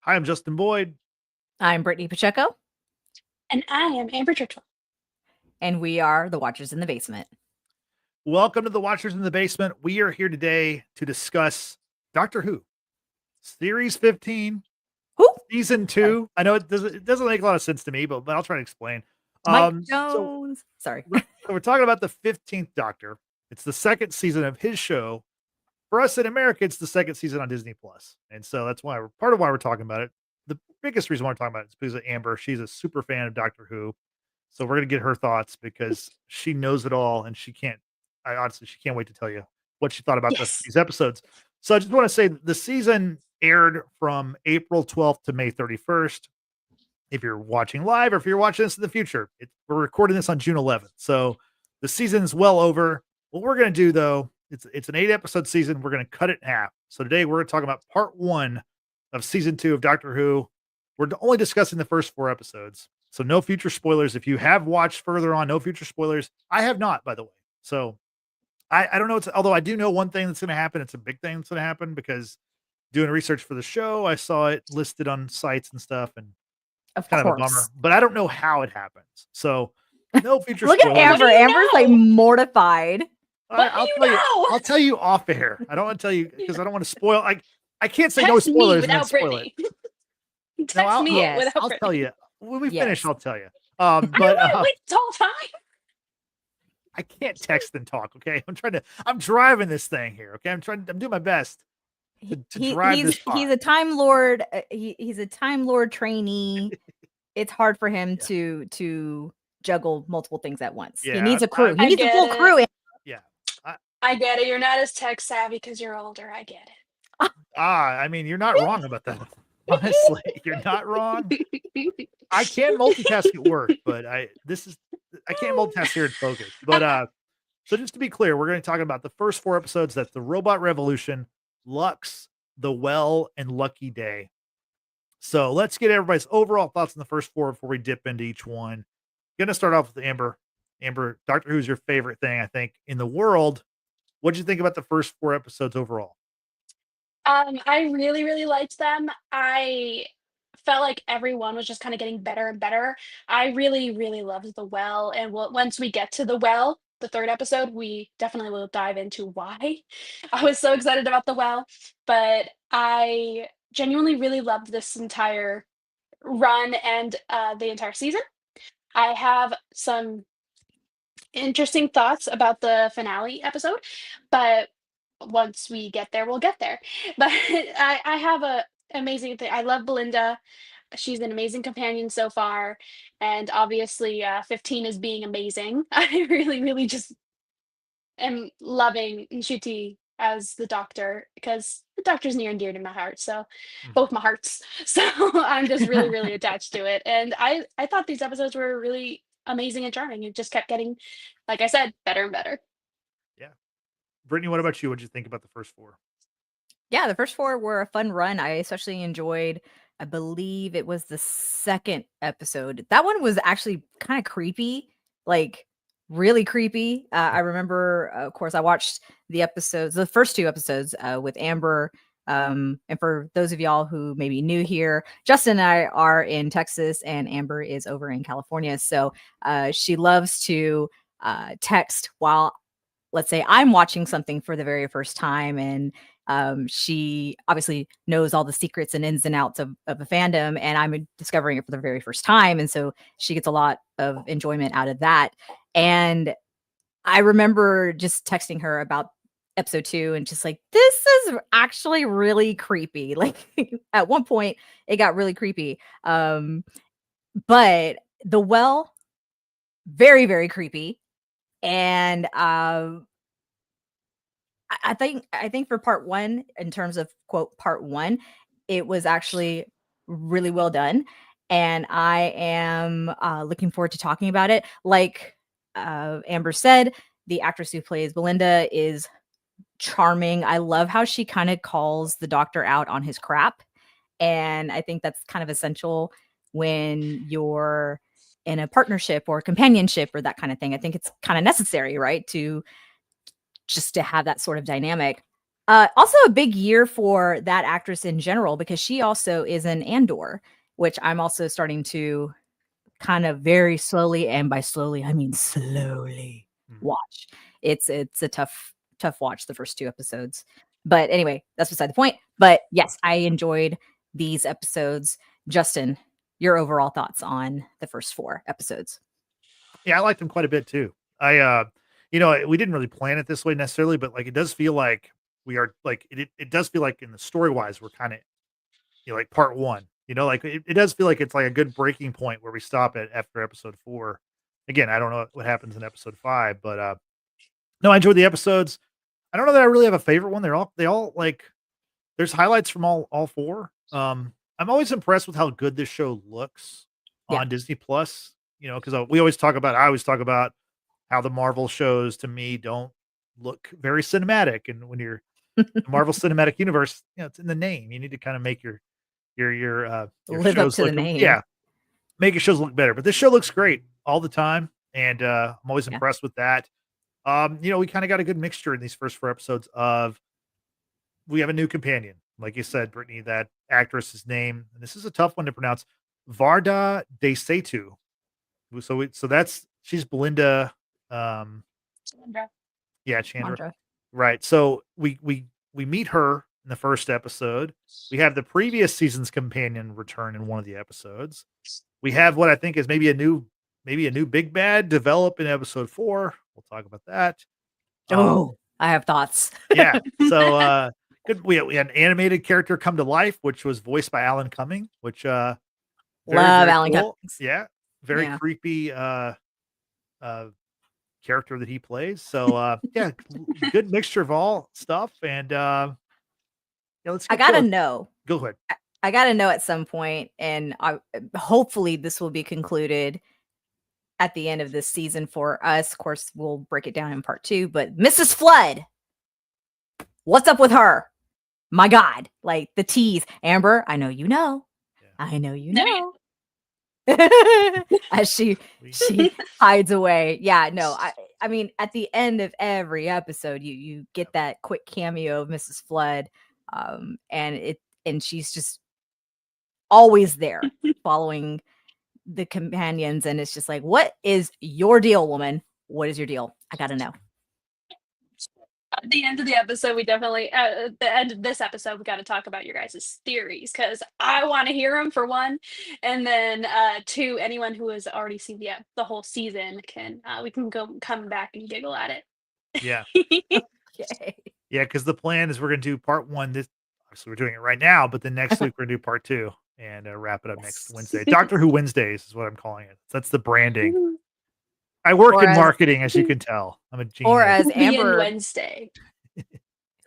Hi, I'm Justin Boyd. I'm Brittany Pacheco, And I am Amber Churchill. and we are the Watchers in the Basement. Welcome to the Watchers in the Basement. We are here today to discuss Doctor Who, Series 15, Who? Season 2. I know it doesn't make a lot of sense to me, but I'll try to explain. Mike So Jones. Sorry. we're talking about the 15th Doctor. It's the second season of his show. For us in America, it's the second season on Disney Plus, and so that's why part of why we're talking about it. The biggest reason why we're talking about it is because of Amber. She's a super fan of Doctor Who, so we're gonna get her thoughts because she knows it all, and I honestly, she can't wait to tell you what she thought about Yes. these episodes. So I just want to say the season aired from April 12th to May 31st. If you're watching live or if you're watching this in the future, we're recording this on June 11th. So the season's well over. What we're going to do though, it's an 8-episode season. We're going to cut it in half. So today we're going to talk about part 1 of season 2 of Doctor Who. We're only discussing the first 4 episodes. So no future spoilers. If you have watched further on, no future spoilers. I have not, by the way. So I don't know. Although I do know one thing that's going to happen. It's a big thing that's going to happen because doing research for the show, I saw it listed on sites and stuff, and Of kind of a course. bummer. But I don't know how it happens. So no future Look at spoilers. Amber. What do you Amber's like know? mortified. What do you know? I'll tell you off air. I don't want to tell you because I don't want to spoil. I can't say no Text me spoilers and then without spoil it. Brittany. Text No, me Yes. without I'll Brittany. tell you when we Yes. finish. I'll tell you. I But don't want to wait the whole time. I can't text and talk. Okay, I'm driving this thing here. Okay, I'm doing my best to drive this pod. He's a time lord. He's a time lord trainee. It's hard for him Yeah. to juggle multiple things at once. Yeah, He needs a crew. He I needs a get full it. crew. Yeah. I get it. You're not as tech savvy because you're older. I get it. I mean, you're not wrong about that. Honestly, you're not wrong. I can multitask at work, but I can't multitask here and focus. But so just to be clear, we're going to talk about the first 4 episodes. That's the Robot Revolution, Lux, The Well, and Lucky Day. So let's get everybody's overall thoughts on the first 4 before we dip into each one. Going to start off with Amber. Amber, Doctor Who's your favorite thing, I think, in the world. What did you think about the first 4 episodes overall? I really, really liked them. I felt like everyone was just kind of getting better and better. I really, really loved the well, and once we get to the well, the third episode, we definitely will dive into why. I was so excited about the well, but I genuinely really loved this entire run and the entire season. I have some interesting thoughts about the finale episode, but once we get there, we'll get there. But I have a amazing thing. I love Belinda. She's an amazing companion so far, and obviously, 15 is being amazing. I really, really just am loving Ncuti as the Doctor because the Doctor's near and dear to my heart. So, both my hearts. So I'm just really, really attached to it. And I thought these episodes were really amazing and charming. It just kept getting, like I said, better and better. Yeah. Brittany, what about you? What did you think about the first 4? Yeah, the first 4 were a fun run. I especially enjoyed, I believe it was the second episode. That one was actually kind of creepy, like really creepy. I remember, of course, I watched the first 2 episodes with Amber. And for those of y'all who may be new here, Justin and I are in Texas and Amber is over in California. So she loves to text while, let's say, I'm watching something for the very first time, and she obviously knows all the secrets and ins and outs of a fandom, and I'm discovering it for the very first time. And so she gets a lot of enjoyment out of that. And I remember just texting her about episode 2 and just like, this is actually really creepy. Like at one point it got really creepy. But the well, very, very creepy. And I think for part 1, in terms of quote part 1, it was actually really well done, and I am looking forward to talking about it. Like Amber said, the actress who plays Belinda is charming. I love how she kind of calls the Doctor out on his crap, and I think that's kind of essential when you're in a partnership or companionship or that kind of thing. I think it's kind of necessary, right, to just to have that sort of dynamic. Also a big year for that actress in general, because she also is in Andor, which I'm also starting to kind of very slowly, and by slowly I mean slowly, watch. It's a tough watch, the first 2 episodes. But anyway, that's beside the point. But yes, I enjoyed these episodes. Justin, your overall thoughts on the first 4 episodes? Yeah, I liked them quite a bit too. We didn't really plan it this way necessarily, but like it does feel like we are like it does feel like in the story wise, we're kind of like part one. Like it does feel like it's like a good breaking point where we stop at after episode 4. Again, I don't know what happens in episode 5, but no, I enjoyed the episodes. I don't know that I really have a favorite one. They all like there's highlights from all 4. I'm always impressed with how good this show looks Yeah. on Disney Plus. Because I always talk about how the Marvel shows to me don't look very cinematic, and when you're the Marvel Cinematic Universe, it's in the name. You need to kind of make your Live up shows to the look name. make your shows look better. But this show looks great all the time, and I'm always Yeah. impressed with that. We kind of got a good mixture in these first 4 episodes of we have a new companion. Like you said, Brittany, that actress's name, and this is a tough one to pronounce, Varda Sethu. She's Belinda. Chandra. Yeah, Chandra. Chandra. Right. So we meet her in the first episode. We have the previous season's companion return in one of the episodes. We have what I think is maybe a new big bad develop in episode 4. We'll talk about that. I have thoughts. Yeah. So good. We had an animated character come to life, which was voiced by Alan Cumming, which Love Alan cool. Cummings. Yeah. Very Yeah. creepy character that he plays. So yeah, good mixture of all stuff. And yeah, let's I get gotta to it. know. Go ahead. I gotta know at some point, and hopefully this will be concluded at the end of this season for us. Of course, we'll break it down in part 2. But Mrs. Flood, what's up with her? My God, like the tease. Amber, I know you know. Yeah. I know you No, know. As she hides away. Yeah, no, I mean, at the end of every episode, you get that quick cameo of Mrs. Flood, and she's just always there following the companions, and it's just like, what is your deal, woman? What is your deal? I gotta know. At the end of the episode, we definitely at the end of this episode, we got to talk about your guys' theories because I want to hear them for one, and then 2, anyone who has already seen the whole season can we can come back and giggle at it. Yeah. Okay. Yeah, because the plan is we're going to do part 1. This obviously we're doing it right now, but then next week we're going to do part 2 and wrap it up next Wednesday. Doctor Who Wednesdays is what I'm calling it. That's the branding. I work in marketing, as you can tell. I'm a genius. Or as Whovian Amber, Wednesday.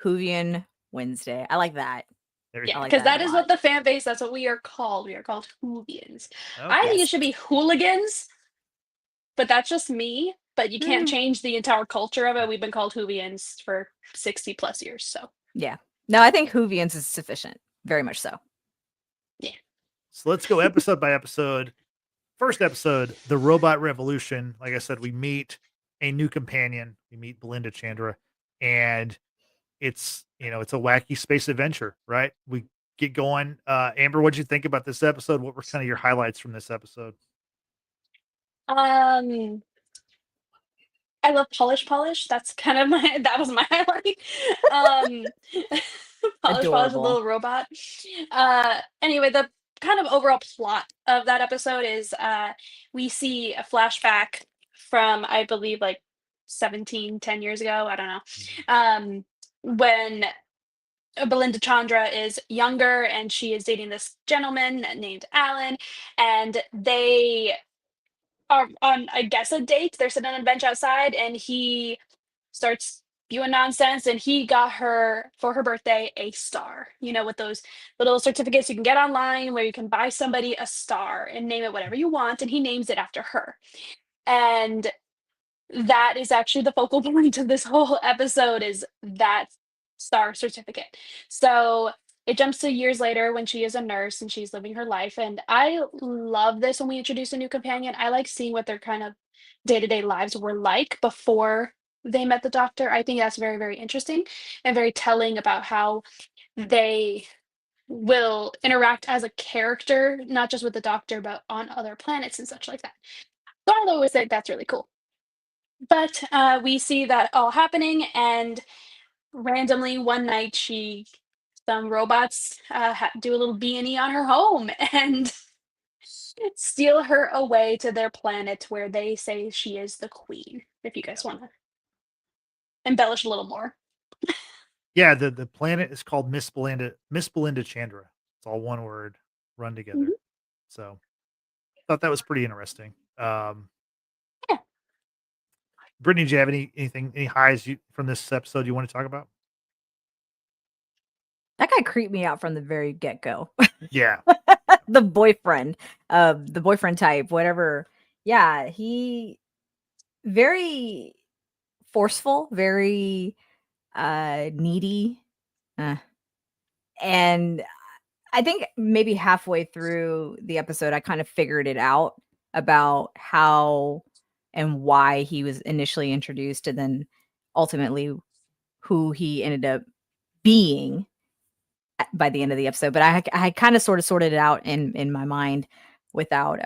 Whovian Wednesday. I like that. Yeah, like because that that a is lot. what the fan base. That's what we are called. We are called Whovians. Okay. I think it should be hooligans, but that's just me. But you can't change the entire culture of it. We've been called Whovians for 60 plus years. So Yeah. No, I think Whovians is sufficient. Very much so. yeah. So let's go episode by episode. First episode, the Robot Revolution. Like I said, we meet a new companion. We meet Belinda Chandra, and it's it's a wacky space adventure, right? We get going. Amber, what'd you think about this episode? What were kind of your highlights from this episode? I love polish. That's kind of that was my highlight. Polish, a Adorable. little robot. Anyway, the kind of overall plot of that episode is we see a flashback from, I believe, like 10 years ago. I don't know. When Belinda Chandra is younger and she is dating this gentleman named Alan, and they are on, I guess, a date. They're sitting on a bench outside, and he starts spewing nonsense. And he got her for her birthday a star. With those little certificates you can get online where you can buy somebody a star and name it whatever you want. And he names it after her. And that is actually the focal point of this whole episode, is that star certificate. So it jumps to years later when she is a nurse and she's living her life. And I love this when we introduce a new companion. I like seeing what their kind of day-to-day lives were like before they met the Doctor. I think that's very, very interesting and very telling about how they will interact as a character, not just with the Doctor, but on other planets and such like that. So I always think that's really cool. But we see that all happening, and randomly one night some robots do a little B&E on her home and steal her away to their planet where they say she is the queen. If you guys want to embellish a little more. Yeah, the planet is called Miss Belinda Chandra. It's all one word run together. Mhm. So thought that was pretty interesting. Yeah. Brittany, do you have any highs from this episode you want to talk about? That guy creeped me out from the very get-go. Yeah. The boyfriend type, whatever. Yeah, he very forceful, very needy. Uh, and I think maybe halfway through the episode, I kind of figured it out about how and why he was initially introduced, and then ultimately who he ended up being by the end of the episode. But I kind of sort of sorted it out in my mind without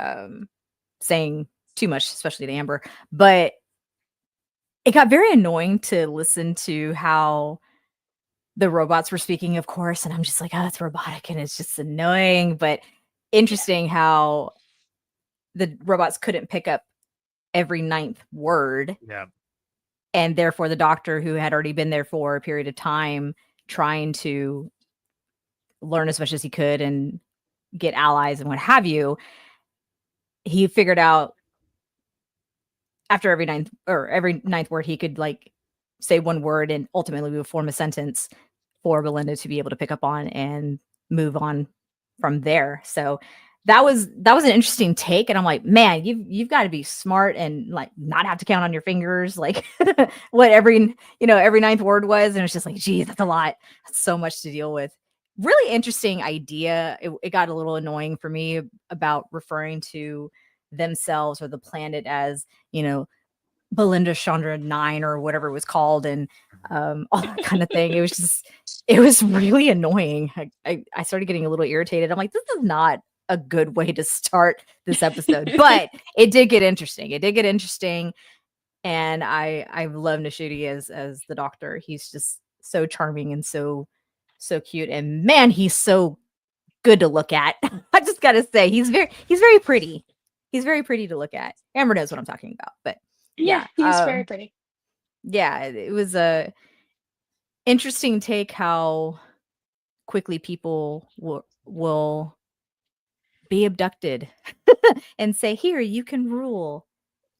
saying too much, especially to Amber. But it got very annoying to listen to how the robots were speaking, of course, and I'm just like, oh, that's robotic and it's just annoying. But interesting how the robots couldn't pick up every ninth word, Yeah. and therefore the Doctor, who had already been there for a period of time trying to learn as much as he could and get allies and what have you, he figured out after every ninth word he could like say one word and ultimately we would form a sentence for Belinda to be able to pick up on and move on from there. So that was an interesting take, and I'm like, man, you've got to be smart and like not have to count on your fingers like what every ninth word was, and it's just like, geez, that's a lot. That's so much to deal with. Really interesting idea. It got a little annoying for me about referring to themselves or the planet as, Belinda Chandra 9 or whatever it was called, and all that kind of thing. It was really annoying. I started getting a little irritated. I'm like, this is not a good way to start this episode, but it did get interesting. And I love Ncuti as the Doctor. He's just so charming and so cute, and man, he's so good to look at. I just gotta say, he's very pretty. He's very pretty to look at. Amber knows what I'm talking about, but Yeah, he's very pretty. yeah, it was a interesting take how quickly people will be abducted and say, here, you can rule,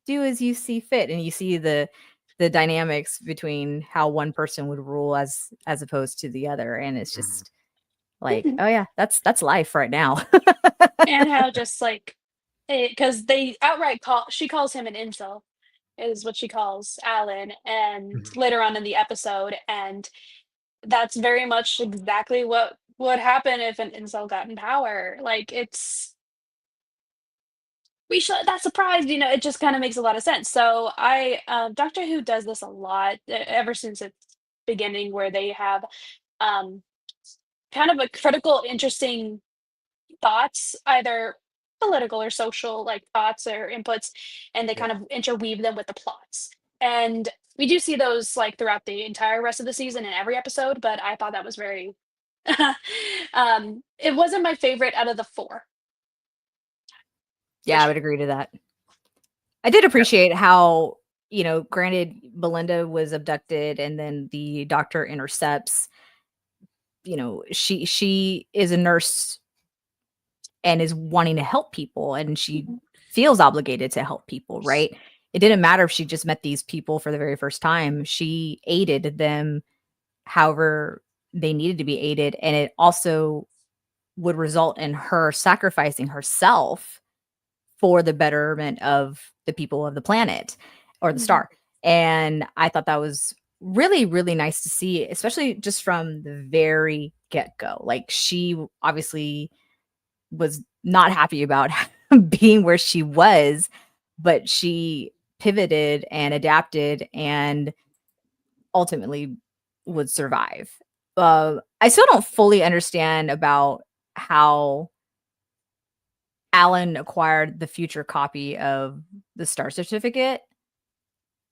do as you see fit. And you see the dynamics between how one person would rule as opposed to the other. And it's just like, oh yeah, that's life right now. And how just like, because they outright she calls him an incel, is what she calls Alan, and later on in the episode, and that's very much exactly what would happen if an incel got in power. Like we should that surprised, it just kind of makes a lot of sense. So Doctor Who does this a lot ever since its beginning, where they have um kind of a critical, interesting thoughts, either political or social, like thoughts or inputs, and they Yeah. kind of interweave them with the plots. And we do see those like throughout the entire rest of the season in every episode, but I thought that was very it wasn't my favorite out of the four. Yeah, I would agree to that. I did appreciate how, granted, Belinda was abducted and then the Doctor intercepts. She is a nurse and is wanting to help people, and she feels obligated to help people, right? It didn't matter if she just met these people for the very first time. She aided them however they needed to be aided, and it also would result in her sacrificing herself for the betterment of the people of the planet or the star. And I thought that was really, really nice to see, especially just from the very get-go. Like, she obviously was not happy about being where she was, but she pivoted and adapted and ultimately would survive. I still don't fully understand about how Alan acquired the future copy of the star certificate,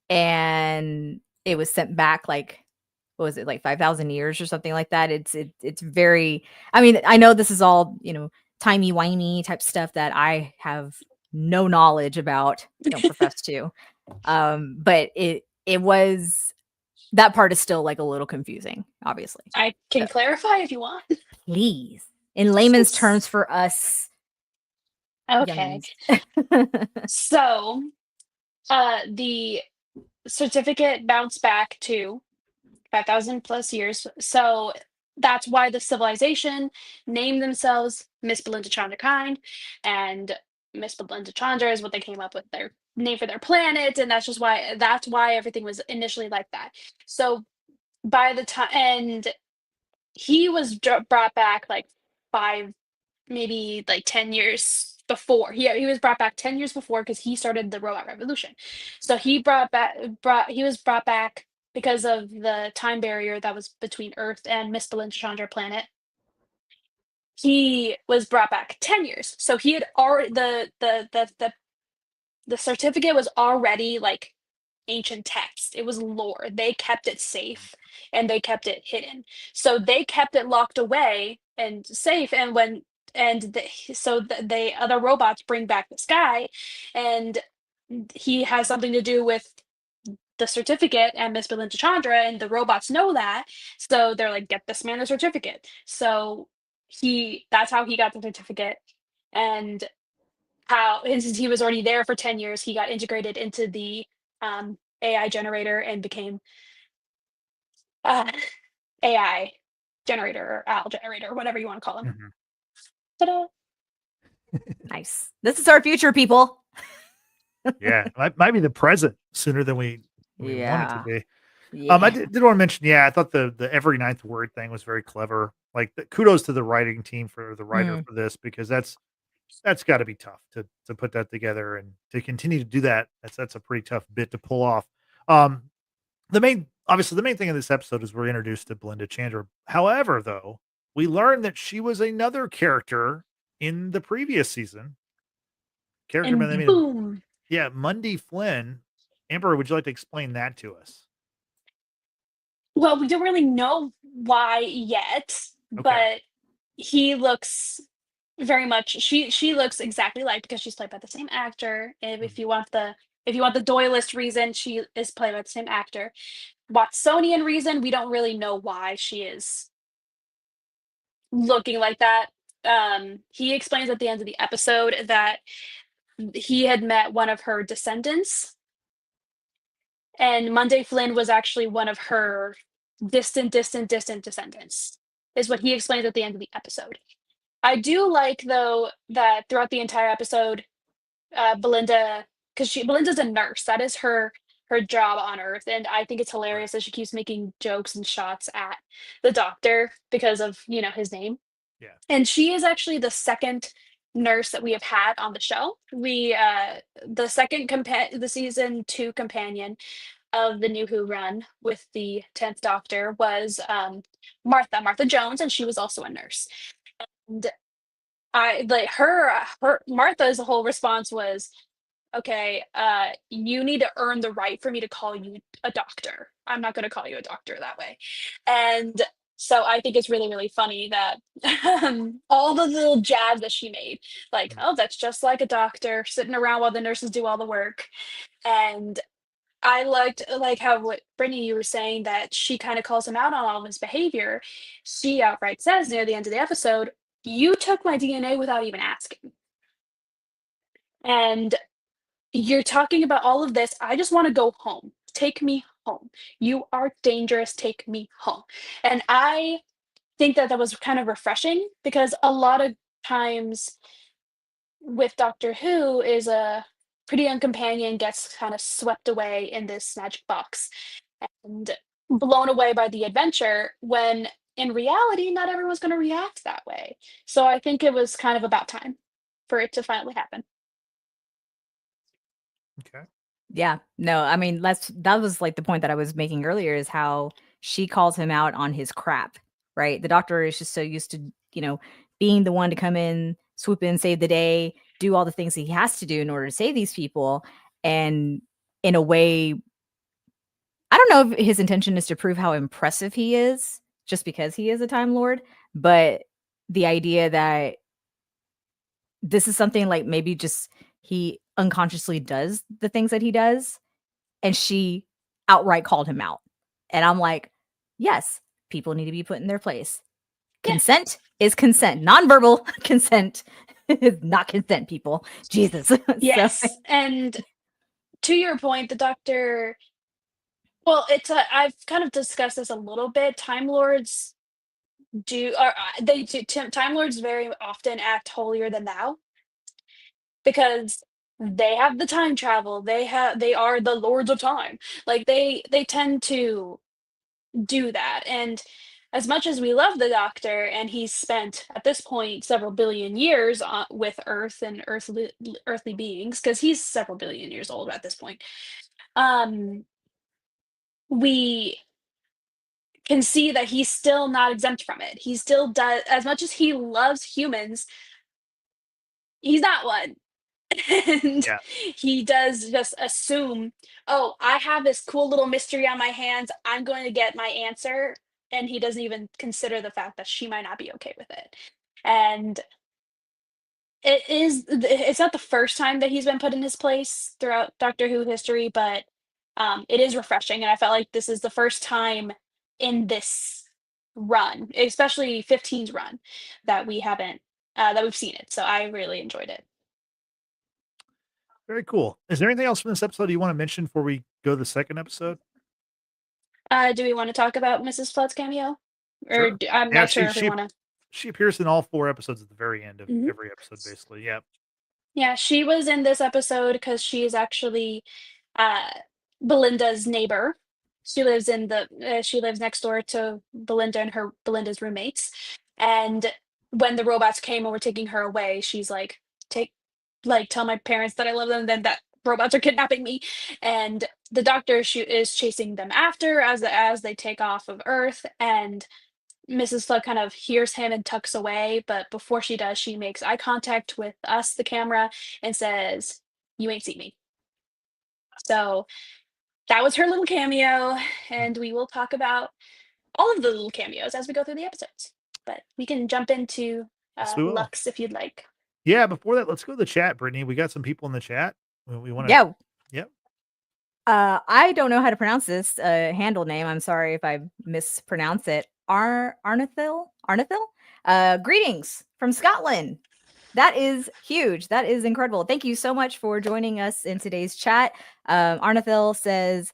and it was sent back like, what was it, like 5,000 years or something like that. It's very, I mean, I know this is all, timey-wimey type stuff that I have no knowledge about, don't profess to. But it was, that part is still like a little confusing, obviously. I can clarify if you want. Please, in layman's terms for us Okay. youngins. So, the certificate bounced back to 5,000 plus years. So that's why the civilization named themselves Miss Belinda Chandra Kind, and Miss Belinda Chandra is what they came up with their name for their planet, and that's why everything was initially like that. So by the time, and he was brought back like 5, maybe like 10 years before. He was brought back 10 years before because he started the robot revolution. So he was brought back because of the time barrier that was between Earth and Miss Belinda Chandra planet. He was brought back 10 years. So he had already the certificate was already like ancient text. It was lore. They kept it safe and they kept it hidden. So they kept it locked away and safe. And the other robots bring back this guy, and he has something to do with the certificate and Miss Belinda Chandra, and the robots know that. So they're like, get this man a certificate. So that's how he got the certificate. And since he was already there for 10 years, he got integrated into the AI generator and became uh, AI generator or Al generator, whatever you want to call him. Mhm. Ta-da! Nice. This is our future, people. Yeah, might be the present sooner than we want it to Yeah. be. Yeah. I did want to mention, I thought the every ninth word thing was very clever. Like, kudos to the writing team for the writer for this, because that's got to be tough to put that together and to continue to do that. That's a pretty tough bit to pull off. Um, obviously the main thing in this episode is we're introduced to Belinda Chandra. However, though, we learned that she was another character in the previous season. Character by the And name of, boom. Mundy Flynn. Amber, would you like to explain that to us? Well, we don't really know why yet, Okay. but he looks very much she looks exactly like, because she's played by the same actor. And Mhm. if you want the Doylist reason, she is played by the same actor. Watsonian reason, we don't really know why she is looking like that. He explains at the end of the episode that he had met one of her descendants, and Monday Flynn was actually one of her distant descendants, is what he explains at the end of the episode. I do like, though, that throughout the entire episode, Belinda, because Belinda's a nurse. That is her job on Earth, and I think it's Right. hilarious that she keeps making jokes and shots at the doctor because of his name. Yeah. And she is actually the second nurse that we have had on the show. The second the season 2 companion of the New Who run with the 10th Doctor was Martha Jones, and she was also a nurse. And I like her Martha's whole response was, okay, you need to earn the right for me to call you a doctor. I'm not going to call you a doctor that way. And so I think it's really, really funny that all the little jabs that she made, like, Mhm. oh, that's just like a doctor sitting around while the nurses do all the work. And I liked, like, how, what Brittany, you were saying, that she kind of calls him out on all of his behavior. She outright says near the end of the episode, you took my DNA without even asking. And you're talking about all of this. I just want to go home. Take me home. You are dangerous. Take me home. And I think that was kind of refreshing, because a lot of times with Doctor Who is a pretty young companion gets kind of swept away in this magic box and blown away by the adventure, when in reality, not everyone's going to react that way. So I think it was kind of about time for it to finally happen. Okay. Yeah. No, I mean, that was like the point that I was making earlier is how she calls him out on his crap, right? The doctor is just so used to, being the one to come in, swoop in, save the day, do all the things he has to do in order to save these people. And in a way, I don't know if his intention is to prove how impressive he is just because he is a Time Lord, but the idea that this is something like maybe just he unconsciously does the things that he does, and she outright called him out. And I'm like, yes, people need to be put in their place. Yeah. Consent is consent. Nonverbal consent is not consent, people. Jesus. Yes. So, And to your point, the doctor, well, I've kind of discussed this a little bit. Time Lords Time Lords very often act holier than thou because they have the time travel. They are the lords of time. Like they tend to do that. And as much as we love the Doctor, and he's spent at this point several billion years with Earth and earthly beings, because he's several billion years old at this point, um, we can see that he's still not exempt from it. He still does, as much as he loves humans, he's not one. And Yeah. he does just assume, oh, I have this cool little mystery on my hands. I'm going to get my answer. And he doesn't even consider the fact that she might not be okay with it. And it's not the first time that he's been put in his place throughout Doctor Who history, but it is refreshing. And I felt like this is the first time in this run, especially 15's run, that we've seen it. So I really enjoyed it. Very cool. Is there anything else from this episode you want to mention before we go to the second episode? Do we want to talk about Mrs. Flood's cameo? Or Sure. I'm Yeah, not sure if we want to. she appears in all 4 episodes at the very end of Mhm. every episode, basically. Yeah. Yeah, she was in this episode because she is actually uh, Belinda's neighbor. She lives next door to Belinda and Belinda's roommates. And when the robots came and were taking her away, she's like, tell my parents that I love them, then that robots are kidnapping me. And the doctor is chasing them after as they take off of Earth, and Mrs. Flood kind of hears him and tucks away, but before she does, she makes eye contact with us, the camera, and says, "You ain't seen me." So that was her little cameo, and we will talk about all of the little cameos as we go through the episodes. But we can jump into Yes, we will. Lux if you'd like. Yeah, before that, let's go to the chat, Brittany. We got some people in the chat. We want to. yeah. Yep. I don't know how to pronounce this handle name. I'm sorry if I mispronounce it. Arnathil? Greetings from Scotland. That is huge. That is incredible. Thank you so much for joining us in today's chat. Arnathil says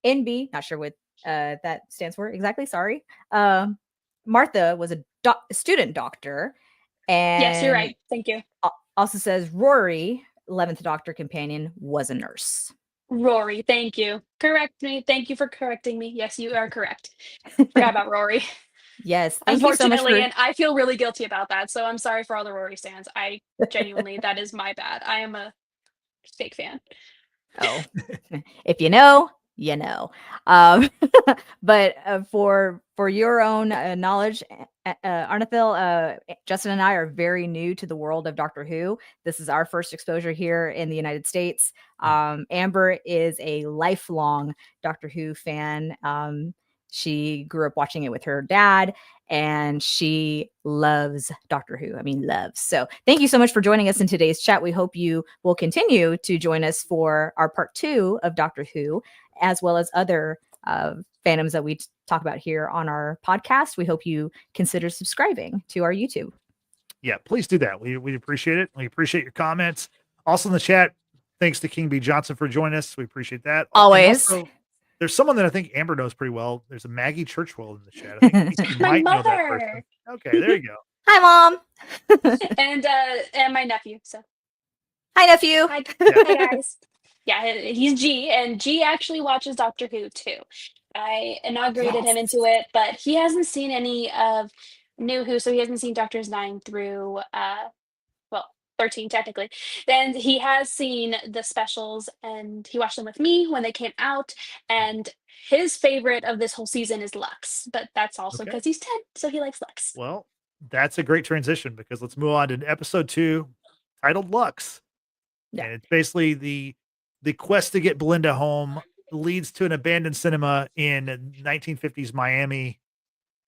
NB, not sure what that stands for exactly. Sorry. Martha was a student doctor. And Yes, you're right. Thank you. Also says Rory, 11th Doctor companion, was a nurse. Rory, thank you. Correct me. Thank you for correcting me. Yes, you are correct. Forgot about Rory. Yes, thank you so much for... and I feel really guilty about that. So I'm sorry for all the Rory stands. I genuinely, that is my bad. I am a fake fan. Oh, if you know, you know. But for your own knowledge, Arnathil, Justin and I are very new to the world of Doctor Who. This is our first exposure here in the United States. Amber is a lifelong Doctor Who fan. She grew up watching it with her dad, and she loves Doctor Who. I mean, loves. So thank you so much for joining us in today's chat. We hope you will continue to join us for our part 2 of Doctor Who, as well as other fandoms that we talk about here on our podcast. We hope you consider subscribing to our YouTube. Yeah, please do that. We appreciate it. We appreciate your comments. Also in the chat, thanks to King B. Johnson for joining us. We appreciate that. Always. Also, there's someone that I think Amber knows pretty well. There's a Maggie Churchwell in the chat. I think you My might know that mother. person. Okay, there you go. Hi, Mom. And my nephew. So hi, nephew. Hi, hi guys. Yeah, he's G, and G actually watches Doctor Who too. I inaugurated him into it, but he hasn't seen any of New Who, so he hasn't seen Doctors 9 through 13 technically. Then he has seen the specials and he watched them with me when they came out. And his favorite of this whole season is Lux, but that's also Okay. because he's 10, so he likes Lux. Well, that's a great transition because let's move on to episode 2 titled Lux. Yeah. And it's basically the quest to get Belinda home leads to an abandoned cinema in 1950s Miami.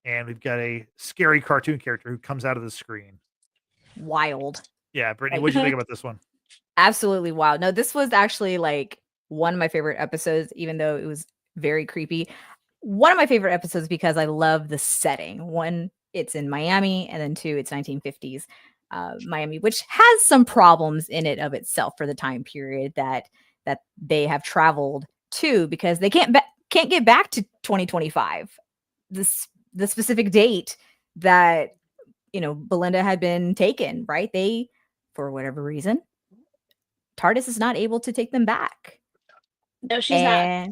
And we've got a scary cartoon character who comes out of the screen. Wild. Yeah, Brittany, Like- what'd you think about this one? Absolutely wild. No, this was actually like one of my favorite episodes, even though it was very creepy. One of my favorite episodes because I love the setting. One, it's in Miami, and then two, it's 1950s Miami, which has some problems in it of itself for the time period that they have traveled to, because they can't get back to 2025. The specific date that Belinda had been taken, right? They, for whatever reason, TARDIS is not able to take them back. No, she's not.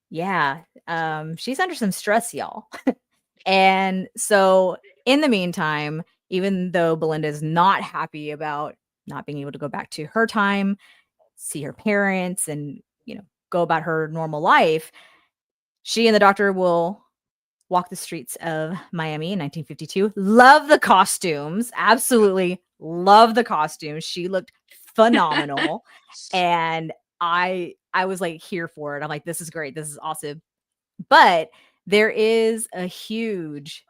Yeah, she's under some stress, y'all. And so in the meantime, even though Belinda is not happy about not being able to go back to her time, see her parents, and go about her normal life, she and the doctor will walk the streets of Miami in 1952. Love the costumes. Absolutely love the costumes. She looked phenomenal. And I was like here for it. I'm like, this is great. This is awesome. But there is a huge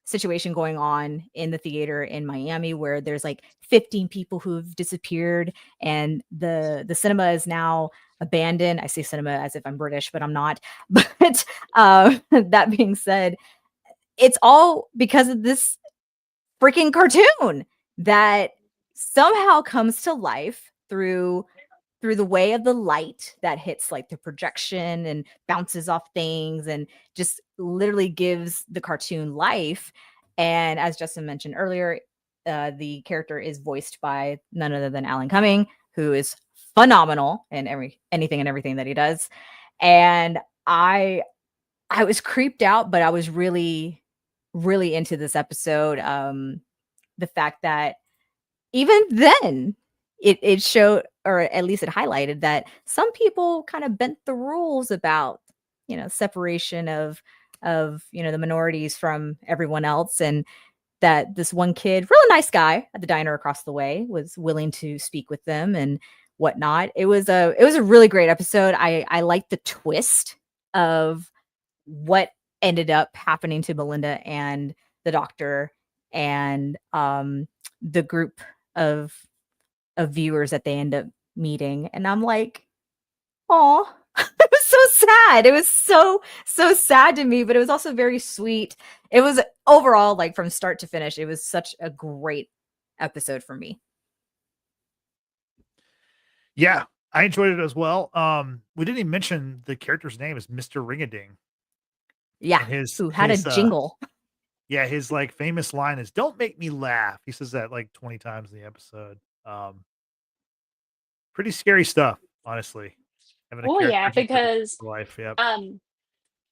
situation going on in the theater in Miami where there's like 15 people who've disappeared, and the cinema is now abandoned. I say cinema as if I'm British, but I'm not. But that being said, it's all because of this freaking cartoon that somehow comes to life through the way of the light that hits like the projection and bounces off things and just literally gives the cartoon life. And as Justin mentioned earlier, the character is voiced by none other than Alan Cumming, who is phenomenal in anything and everything that he does. And I was creeped out, but I was really, really into this episode. The fact that even then it showed, or at least it highlighted, that some people kind of bent the rules about separation of the minorities from everyone else, and that this one kid, really nice guy at the diner across the way, was willing to speak with them and whatnot. It was a really great episode. I liked the twist of what ended up happening to Belinda and the doctor and the group of viewers that they end up meeting. And I'm like, oh, it was so sad. It was so sad to me, but it was also very sweet. It was overall, like from start to finish, it was such a great episode for me. Yeah, I enjoyed it as well. We didn't even mention the character's name is Mr. Ringading. Yeah, And his who had a jingle. Yeah, his like famous line is "Don't make me laugh." He says that like 20 times in the episode. Pretty scary stuff, honestly. Oh yeah, because life. Yep.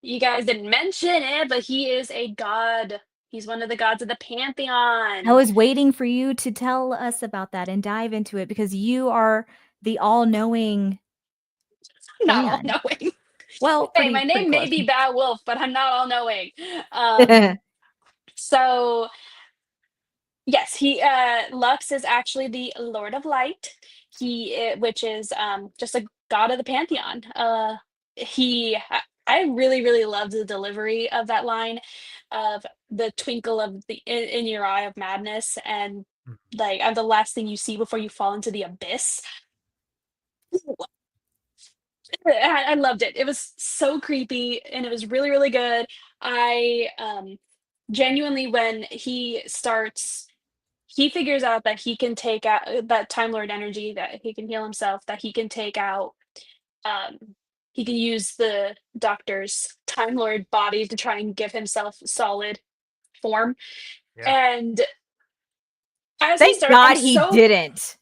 you guys didn't mention it, but he is a god. He's one of the gods of the pantheon. I was waiting for you to tell us about that and dive into it, because you are the all-knowing. Not man. all-knowing. Well, Hey, my name may be Bad Wolf, but I'm not all-knowing. So yes, Lux is actually the Lord of Light. Which is just a god of the pantheon. I really, really loved the delivery of that line, of the twinkle of the in your eye of madness, and like, I'm the last thing you see before you fall into the abyss. I loved it. It was so creepy and it was really, really good. I genuinely, when he figures out that he can take out that Time Lord energy, that he can heal himself, that he can take out, he can use the doctor's Time Lord body to try and give himself solid form. Yeah. And as Thank God he didn't.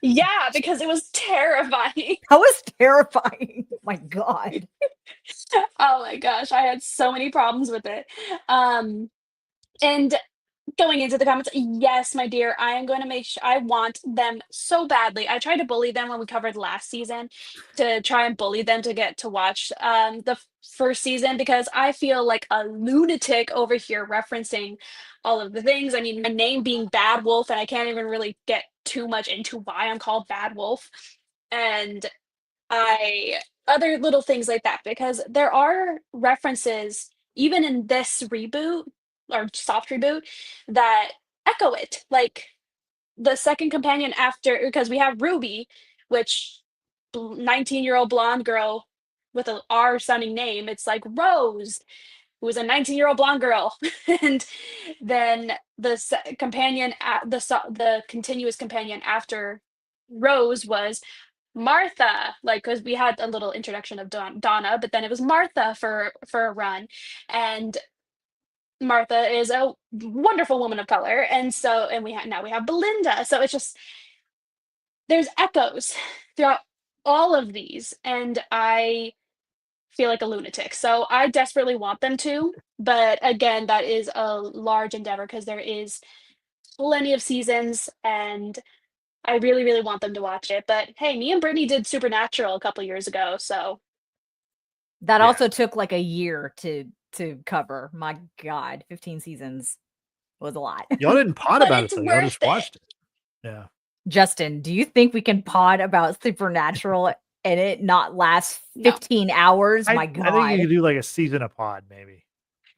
Yeah, because it was terrifying. That was terrifying. My God. Oh my gosh, I had so many problems with it. And Going into the comments, yes, my dear, I am going to make sure. I want them so badly. I tried to bully them when we covered last season to try and bully them to get to watch the first season because I feel like a lunatic over here referencing all of the things. I mean, my name being Bad Wolf, and I can't even really get too much into why I'm called Bad Wolf. And I other little things like that because there are references even in this reboot or soft reboot that echo it. Like the second companion after because we have Ruby, which 19-year-old blonde girl with a R sounding name. It's like Rose, who was a 19-year-old blonde girl, and then the companion at the continuous companion after Rose was Martha, like because we had a little introduction of Donna, but then it was Martha for a run, and Martha is a wonderful woman of color, and so and now we have Belinda, so it's just there's echoes throughout all of these, and I feel like a lunatic. So I desperately want them to, but again, that is a large endeavor because there is plenty of seasons, and I really, really want them to watch it. But hey, me and Brittany did Supernatural a couple years ago, so That Yeah. also took like a year to cover. My God, 15 seasons was a lot. Y'all didn't pod but about it it's though. Y'all worth just it. watched it. Yeah. Justin, do you think we can pod about Supernatural and it not last No. 15 hours? My I think God. you could do like a season of pod maybe.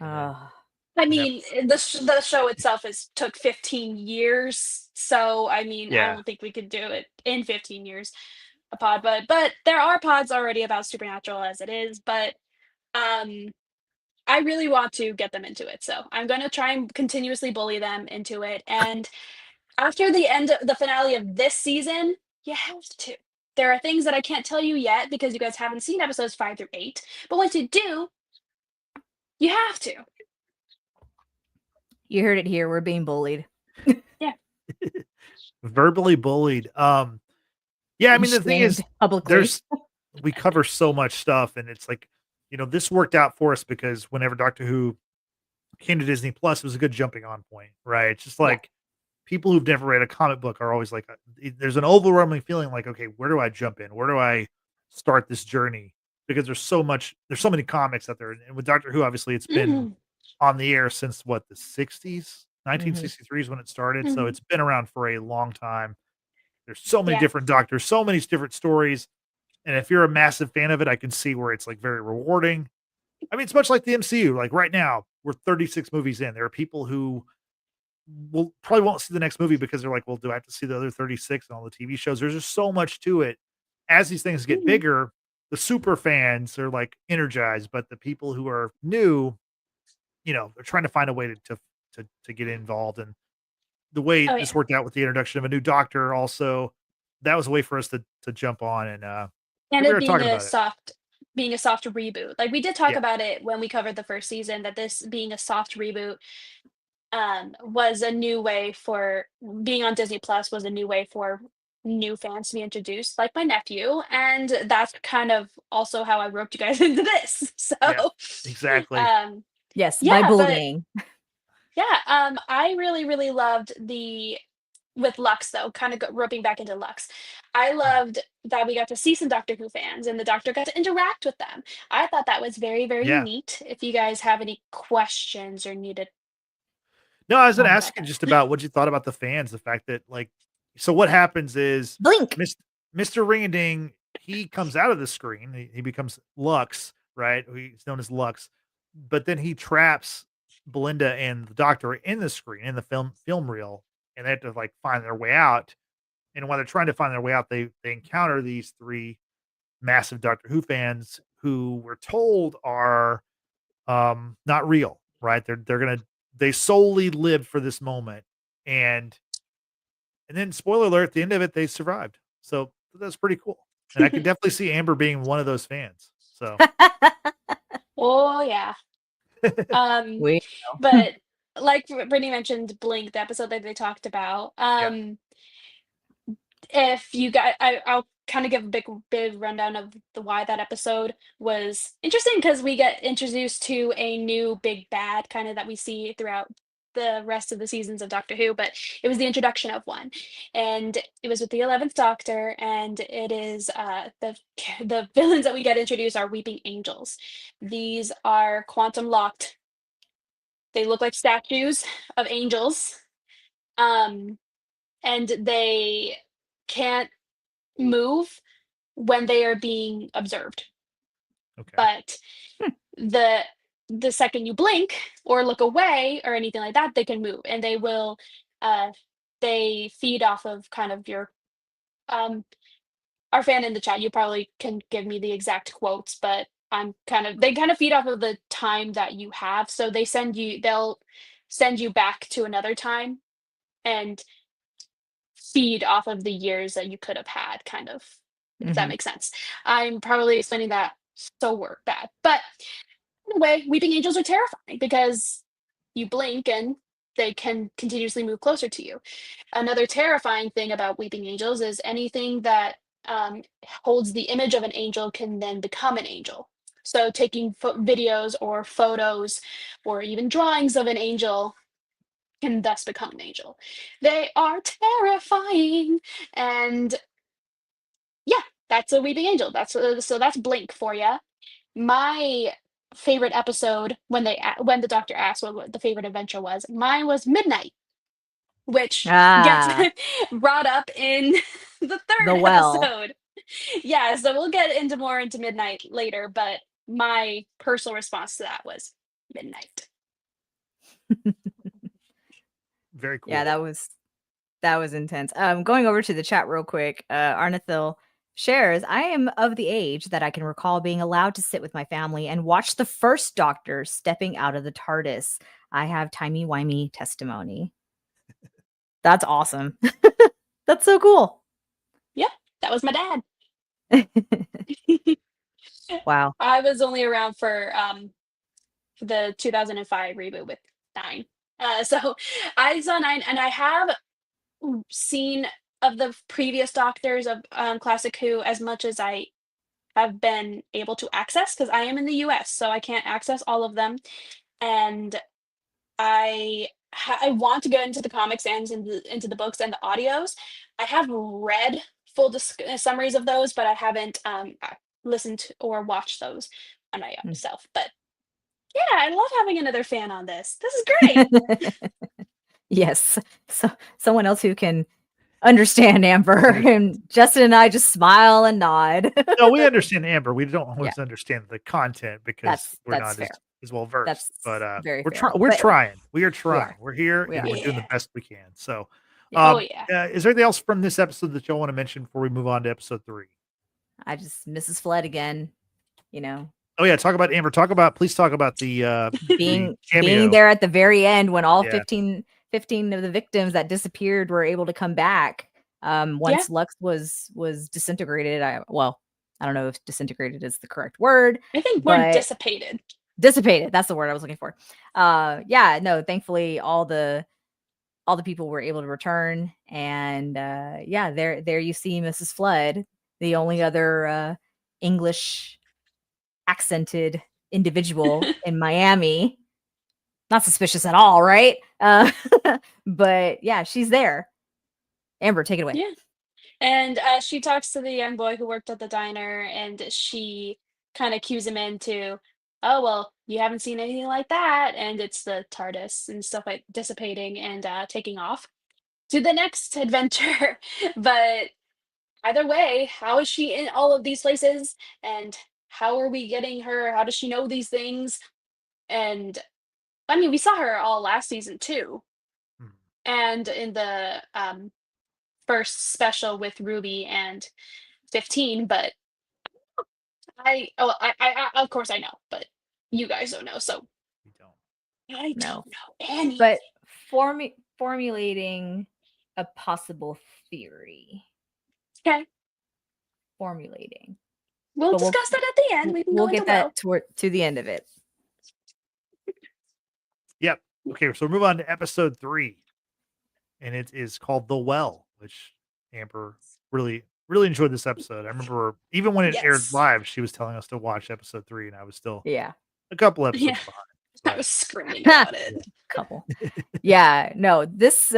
And then- Ugh. I mean, the show itself took 15 years, so I mean, I Yeah. don't think we could do it in 15 years a pod, but there are pods already about Supernatural as it is, but um I really want to get them into it. So I'm going to try and continuously bully them into it. And after the finale of this season, you have to. There are things that I can't tell you yet because you guys haven't seen episodes 5 through 8. But once you do, you have to. You heard it here. We're being bullied. Verbally bullied. Yeah, I mean the thing is Shamed publicly. we cover so much stuff and it's like, this worked out for us because whenever Doctor Who came to Disney Plus, it was a good jumping on point, right? It's just Yeah. like people who've never read a comic book are always like, there's an overwhelming feeling like, okay, where do I jump in? Where do I start this journey? Because there's so many comics out there. And with Doctor Who, obviously, it's been on the air since what, the 60s? 1963 is when it started. So Mhm. it's been around for a long time. There's so many Yeah. different doctors, so many different stories. And if you're a massive fan of it, I can see where it's like very rewarding. I mean, it's much like the MCU. Like right now, we're 36 movies in. There are people who probably won't see the next movie because they're like, well, do I have to see the other 36 and all the TV shows? There's just so much to it. As these things get Mhm. bigger, the super fans are like energized, but the people who are new, they're trying to find a way to get involved. And the way Oh, this yeah. worked out with the introduction of a new doctor, also, that was a way for us to jump on and And we it were talking about it. being a soft reboot. Like we did talk Yeah. about it when we covered the first season that this being a soft reboot was a new way for being on Disney Plus was a new way for new fans to be introduced, like my nephew, and that's kind of also how I roped you guys into this. So, Yeah, exactly. Yes, by yeah, but bullying. yeah, I really, really loved the with Lux though, kind of roping back into Lux. I loved that we got to see some Doctor Who fans, and the Doctor got to interact with them. I thought that was very, very Yeah. neat. If you guys have any questions or need to No, I was gonna talk ask about you that. just about what you thought about the fans, the fact that like so what happens is Blink. Mr. Ring-a-Ding, he comes out of the screen, he becomes Lux, right? He's known as Lux, but then he traps Belinda and the Doctor in the screen, in the film reel, and they have to like find their way out. And while they're trying to find their way out, they encounter these three massive Doctor Who fans who we're told are not real, right? They solely lived for this moment. And then spoiler alert, at the end of it, they survived. So that's pretty cool. And I can definitely see Amber being one of those fans. So Oh yeah. We But like Brittany mentioned, Blink, the episode that they talked about. yeah. If you got, I'll kind of give a big rundown of the why that episode was interesting because we get introduced to a new big bad kind of that we see throughout the rest of the seasons of Doctor Who, but it was the introduction of one, and it was with the 11th Doctor, and it is the villains that we get introduced are weeping angels. These are quantum locked. They look like statues of angels, and they can't move when they are being observed. Okay. But the second you blink or look away or anything like that, they can move, and they will they feed off of kind of your our fan in the chat. You probably can give me the exact quotes, but they kind of feed off of the time that you have. So they'll send you back to another time and feed off of the years that you could have had, kind of, if that makes sense. I'm probably explaining that so bad, but in a way, weeping angels are terrifying because you blink and they can continuously move closer to you. Another terrifying thing about weeping angels is anything that holds the image of an angel can then become an angel. So taking videos or photos or even drawings of an angel can thus become an angel. They are terrifying, and yeah, that's a weeping angel. So that's Blink for you. My favorite episode when the doctor asked what the favorite adventure was, mine was Midnight, which gets brought up in the third The Well. episode. Yeah, so we'll get into Midnight later, but my personal response to that was Midnight. Very cool. Yeah, that was intense. Going over to the chat real quick, Arnathil shares, I am of the age that I can recall being allowed to sit with my family and watch the first Doctor stepping out of the TARDIS. I have timey-wimey testimony. That's awesome. That's so cool. Yeah, that was my dad. Wow. I was only around for the 2005 reboot with 9. So I saw 9, and I have seen of the previous Doctors of Classic Who as much as I have been able to access, because I am in the US, so I can't access all of them. And I want to go into the comics and into the books and the audios. I have read full summaries of those, but I haven't listened to or watched those on my own self. But yeah, I love having another fan on this. This is great. Yes. So someone else who can understand Amber, and Justin and I just smile and nod. No, we understand Amber. We don't always understand the content because we're that's not fair. as well versed. That's but very we're fair. trying. We're But trying. We are trying. are. We're here We and are. we're doing the Yeah. best we can. So, Oh yeah. is there anything else from this episode that y'all want to mention before we move on to episode 3? I just Mrs. Flood again, you know. Oh yeah, talk about Amber. Please talk about the being cameo. there at the very end when all Yeah. 15 of the victims that disappeared were able to come back. Once Lux was disintegrated. I don't know if disintegrated is the correct word. I think we're dissipated. Dissipated. That's the word I was looking for. Yeah, no, thankfully all the people were able to return, and yeah, there you see Mrs. Flood, the only other English accented individual in Miami. Not suspicious at all, right? But yeah, she's there. Amber, take it away. Yeah. And she talks to the young boy who worked at the diner, and she kind of cues him into, oh, well, you haven't seen anything like that. And it's the TARDIS and stuff like dissipating and taking off to the next adventure. But either way, how is she in all of these places? And how are we getting her? How does she know these things? And I mean, we saw her all last season too. And in the first special with Ruby and 15, but I of course I know, but you guys don't know, so We don't. I don't know anything. But formulating a possible theory. Okay. Formulating. We'll But discuss that at the end. We can we'll go get into that to the end of it. Yep. Okay, so we'll move on to episode 3. And it is called The Well, which Amber really enjoyed this episode. I remember even when it aired live, she was telling us to watch episode 3, and I was still Yeah. a couple episodes Yeah. behind. I was screaming about it. Couple. Yeah, no, this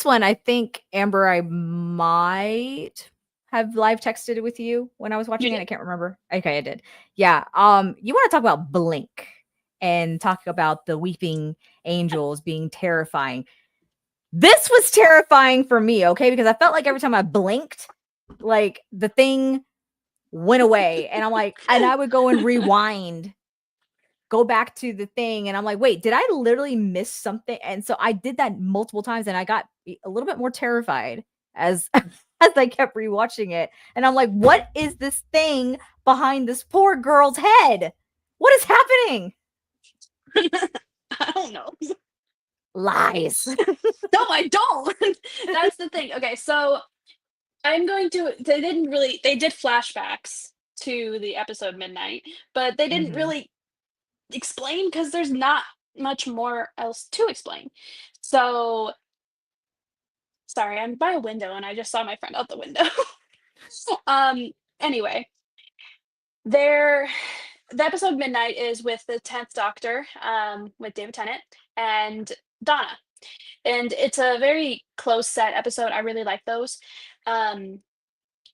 one, I think, Amber, I might have live texted it with you when I was watching You it. did. I can't remember. Okay, I did. Yeah. You want to talk about Blink and talk about the weeping angels being terrifying. This was terrifying for me, okay? Because I felt like every time I blinked, like the thing went away. And I'm like, and I would go and rewind, go back to the thing, and I'm like, wait, did I literally miss something? And so I did that multiple times, and I got a little bit more terrified as as I kept rewatching it. And I'm like, what is this thing behind this poor girl's head? What is happening? I don't know. Lies. No, I don't. That's the thing. Okay, so I'm going to. They did flashbacks to the episode Midnight, but they didn't Mhm. really explain because there's not much more else to explain. So sorry, I'm by a window and I just saw my friend out the window. Anyway, there the episode Midnight is with the 10th Doctor, with David Tennant and Donna. And it's a very close set episode. I really like those. Um,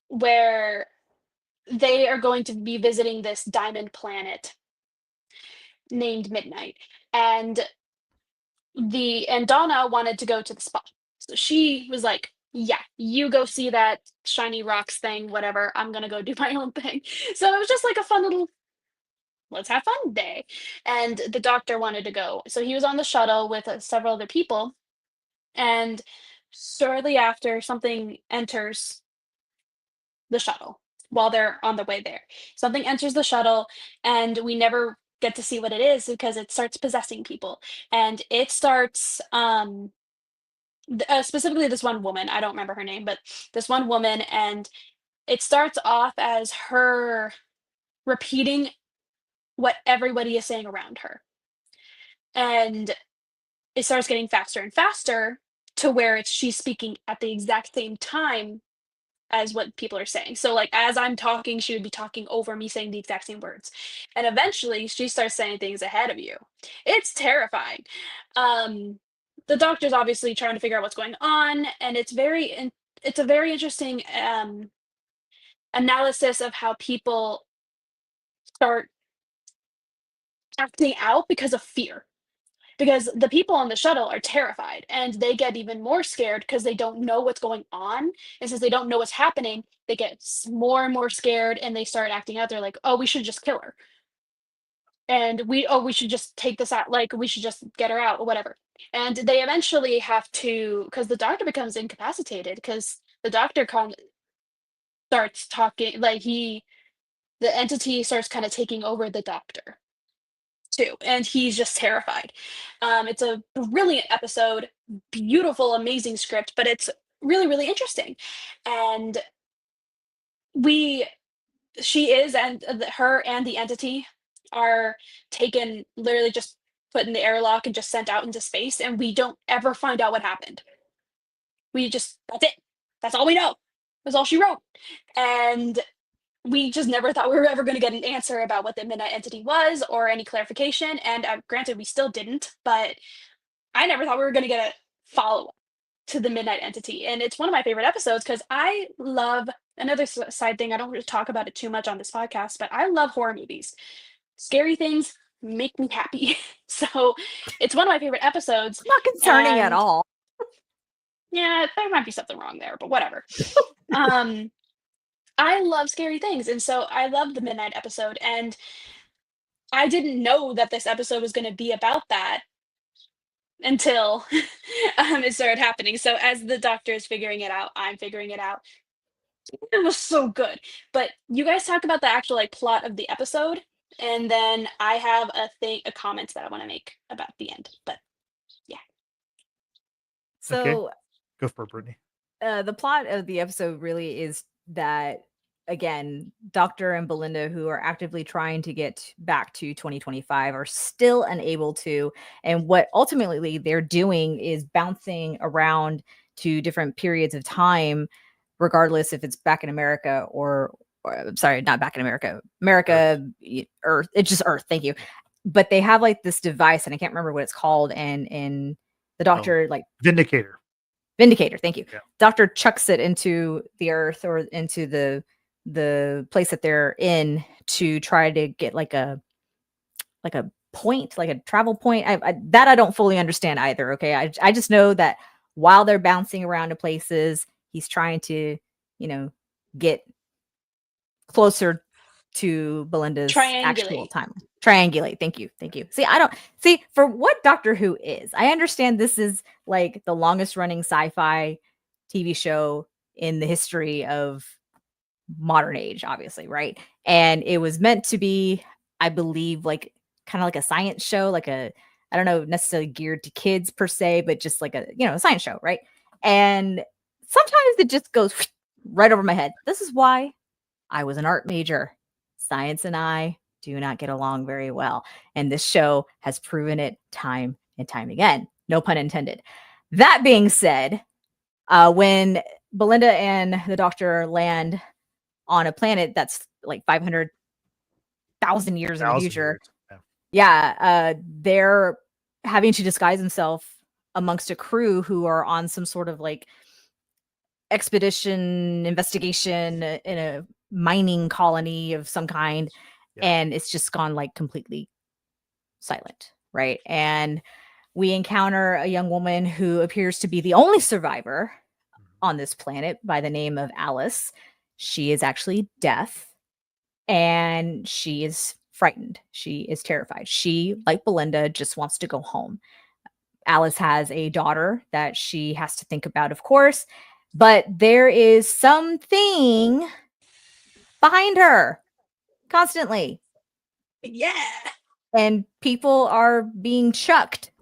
where they are going to be visiting this diamond planet named Midnight. And Donna wanted to go to the spa. So she was like, yeah, you go see that shiny rocks thing, whatever. I'm gonna go do my own thing. So it was just like a fun little let's have fun day. And the doctor wanted to go. So he was on the shuttle with several other people. And shortly after, something enters the shuttle while they're on the way there. Something enters the shuttle, and we never get to see what it is because it starts possessing people. And it starts specifically this one woman. I don't remember her name, but this one woman, and it starts off as her repeating what everybody is saying around her. And it starts getting faster and faster to where she's speaking at the exact same time as what people are saying. So like as I'm talking, she would be talking over me saying the exact same words. And eventually she starts saying things ahead of you. It's terrifying. Um the doctor's obviously trying to figure out what's going on, and it's a very interesting analysis of how people start acting out because of fear, because the people on the shuttle are terrified and they get even more scared because they don't know what's going on. And since they don't know what's happening, they get more and more scared and they start acting out. They're like, oh, we should just kill her. And we should just take this out. Like, we should just get her out or whatever. And they eventually have to, because the doctor becomes incapacitated because the doctor starts talking, like, the entity starts kind of taking over the doctor too, and he's just terrified. It's a brilliant episode, beautiful, amazing script, but it's really, really interesting. And we, she is, and her and the entity are taken, literally just put in the airlock and just sent out into space, and we don't ever find out what happened. We just that's it. That's all we know. That's all she wrote, and we just never thought we were ever going to get an answer about what the midnight entity was or any clarification. And granted, we still didn't, but I never thought we were going to get a follow up to the midnight entity. And it's one of my favorite episodes because I love another side thing. I don't really talk about it too much on this podcast, but I love horror movies. Scary things make me happy. So it's one of my favorite episodes. Not concerning at And all. yeah, there might be something wrong there, but whatever. I love scary things, and so I love the midnight episode, and I didn't know that this episode was gonna be about that until, it started happening. So as the doctor is figuring it out, I'm figuring it out. It was so good. But you guys talk about the actual, like, plot of the episode, and then I have a comment that I wanna make about the end, but yeah. Okay. So Go for it, Brittany. the plot of the episode really is that, again, Doctor and Belinda, who are actively trying to get back to 2025, are still unable to. And what ultimately they're doing is bouncing around to different periods of time, regardless if it's back in America or sorry, not back in America, Earth. It's just Earth. Thank you. but they have like this device, and I can't remember what it's called. And the doctor like Vindicator. Thank you. Yeah. Doctor chucks it into the earth or into the place that they're in to try to get like a point, like a travel point. I don't fully understand either. Okay, I just know that while they're bouncing around to places, he's trying to, get closer to Belinda's actual Triangulate. timeline. Triangulate. Thank you. See, I don't see for what Doctor Who is. I understand this is like the longest running sci-fi TV show in the history of modern age, obviously, right? And it was meant to be, I believe, like kind of like a science show, like I don't know, necessarily geared to kids per se, but just like a science show, right? And sometimes it just goes right over my head. This is why I was an art major. Science and I do not get along very well. And this show has proven it time and time again. No pun intended. That being said, when Belinda and the Doctor land on a planet that's like 500,000 years in the future, they're having to disguise himself amongst a crew who are on some sort of like expedition investigation in a mining colony of some kind, and it's just gone like completely silent, right? And we encounter a young woman who appears to be the only survivor on this planet by the name of Alice. She is actually deaf, and she is frightened. She is terrified. She, like Belinda, just wants to go home. Alice has a daughter that she has to think about, of course, but there is something behind her constantly. Yeah. And people are being chucked.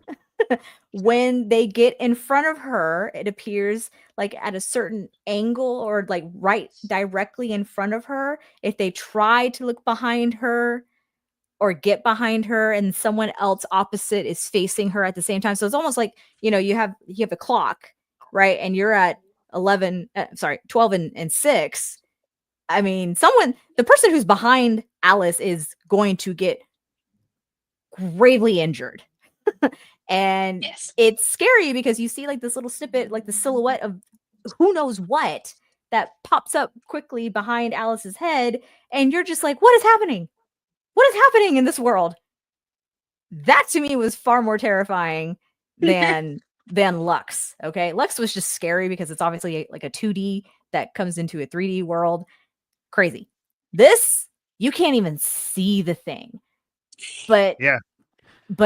When they get in front of her, it appears like at a certain angle or like right directly in front of her. If they try to look behind her or get behind her and someone else opposite is facing her at the same time. So it's almost like, you have a clock, right? And you're at 12 and 6. I mean, the person who's behind Alice is going to get gravely injured. And it's scary because you see like this little snippet, like the silhouette of who knows what that pops up quickly behind Alice's head. And you're just like, what is happening? What is happening in this world? That to me was far more terrifying than Lux. Okay. Lux was just scary because it's obviously like a 2D that comes into a 3D world. Crazy. This, you can't even see the thing. But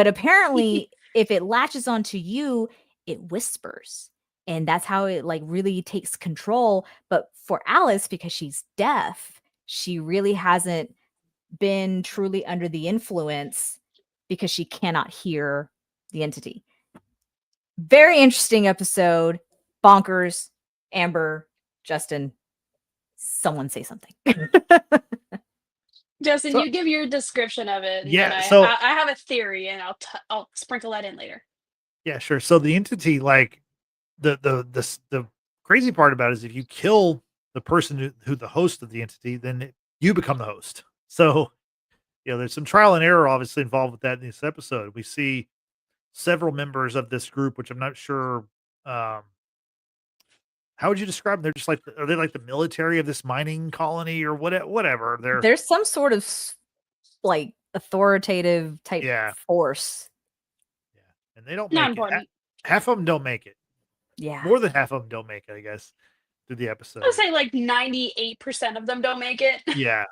apparently if it latches onto you, it whispers. And that's how it like really takes control. But for Alice, because she's deaf, she really hasn't been truly under the influence because she cannot hear the entity. Very interesting episode. Bonkers. Amber, Justin, someone say something. Justin, you give your description of it. Yeah, I have a theory, and I'll sprinkle that in later. Yeah, sure. So the entity, like the crazy part about it is if you kill the person who the host of the entity, then you become the host. So there's some trial and error obviously involved with that in this episode. We see several members of this group, which I'm not sure. How would you describe them? They're just like, are they like the military of this mining colony or whatever? There's some sort of like authoritative type force. Yeah. And they don't Not make important. it. Half of them don't make it. Yeah. More than half of them don't make it, I guess, through the episode. I'll say like 98% of them don't make it. Yeah.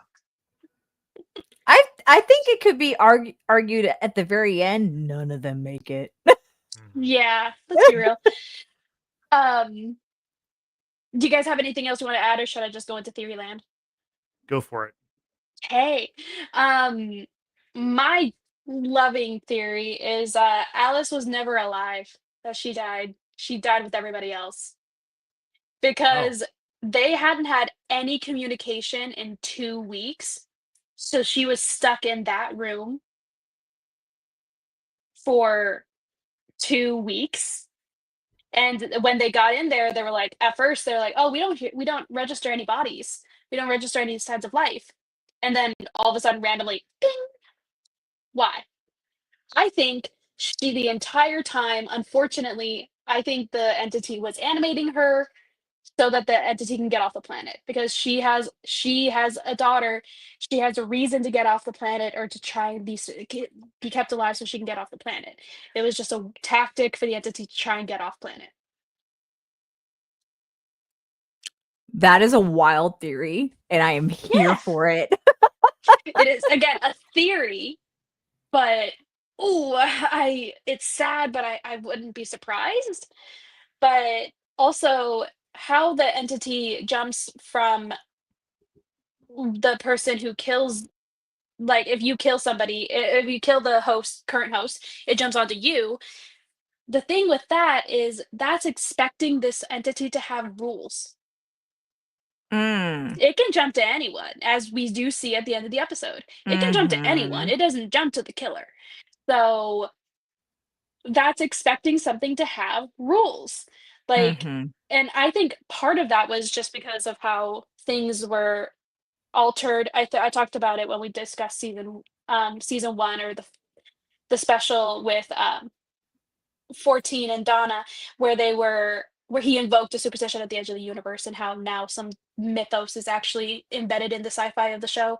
I think it could be argued at the very end, none of them make it. Yeah, let's be real. Do you guys have anything else you want to add, or should I just go into theory land? Go for it. Hey, my loving theory is Alice was never alive. That she died. She died with everybody else because they hadn't had any communication in 2 weeks. So she was stuck in that room for 2 weeks. And when they got in there, they were like, at first they're like, oh, we don't register any bodies. We don't register any signs of life. And then all of a sudden, randomly, ding. Why? I think she the entire time, unfortunately, I think the entity was animating her so that the entity can get off the planet because she has a daughter. She has a reason to get off the planet or to try and be kept alive so she can get off the planet. It was just a tactic for the entity to try and get off planet. That is a wild theory, and I am here Yeah, for it. it is again a theory, but oh, I it's sad, but I wouldn't be surprised. But also how the entity jumps from the person who kills, like if you kill somebody, if you kill the current host, it jumps onto you. The thing with that is that's expecting this entity to have rules. Mm. It can jump to anyone, as we do see at the end of the episode. It can jump to anyone. Mhm. It doesn't jump to the killer. So that's expecting something to have rules. Like, Mhm. and I think part of that was just because of how things were altered. I talked about it when we discussed season 1, or the special with 14 and Donna, where he invoked a superstition at the edge of the universe, and how now some mythos is actually embedded in the sci-fi of the show.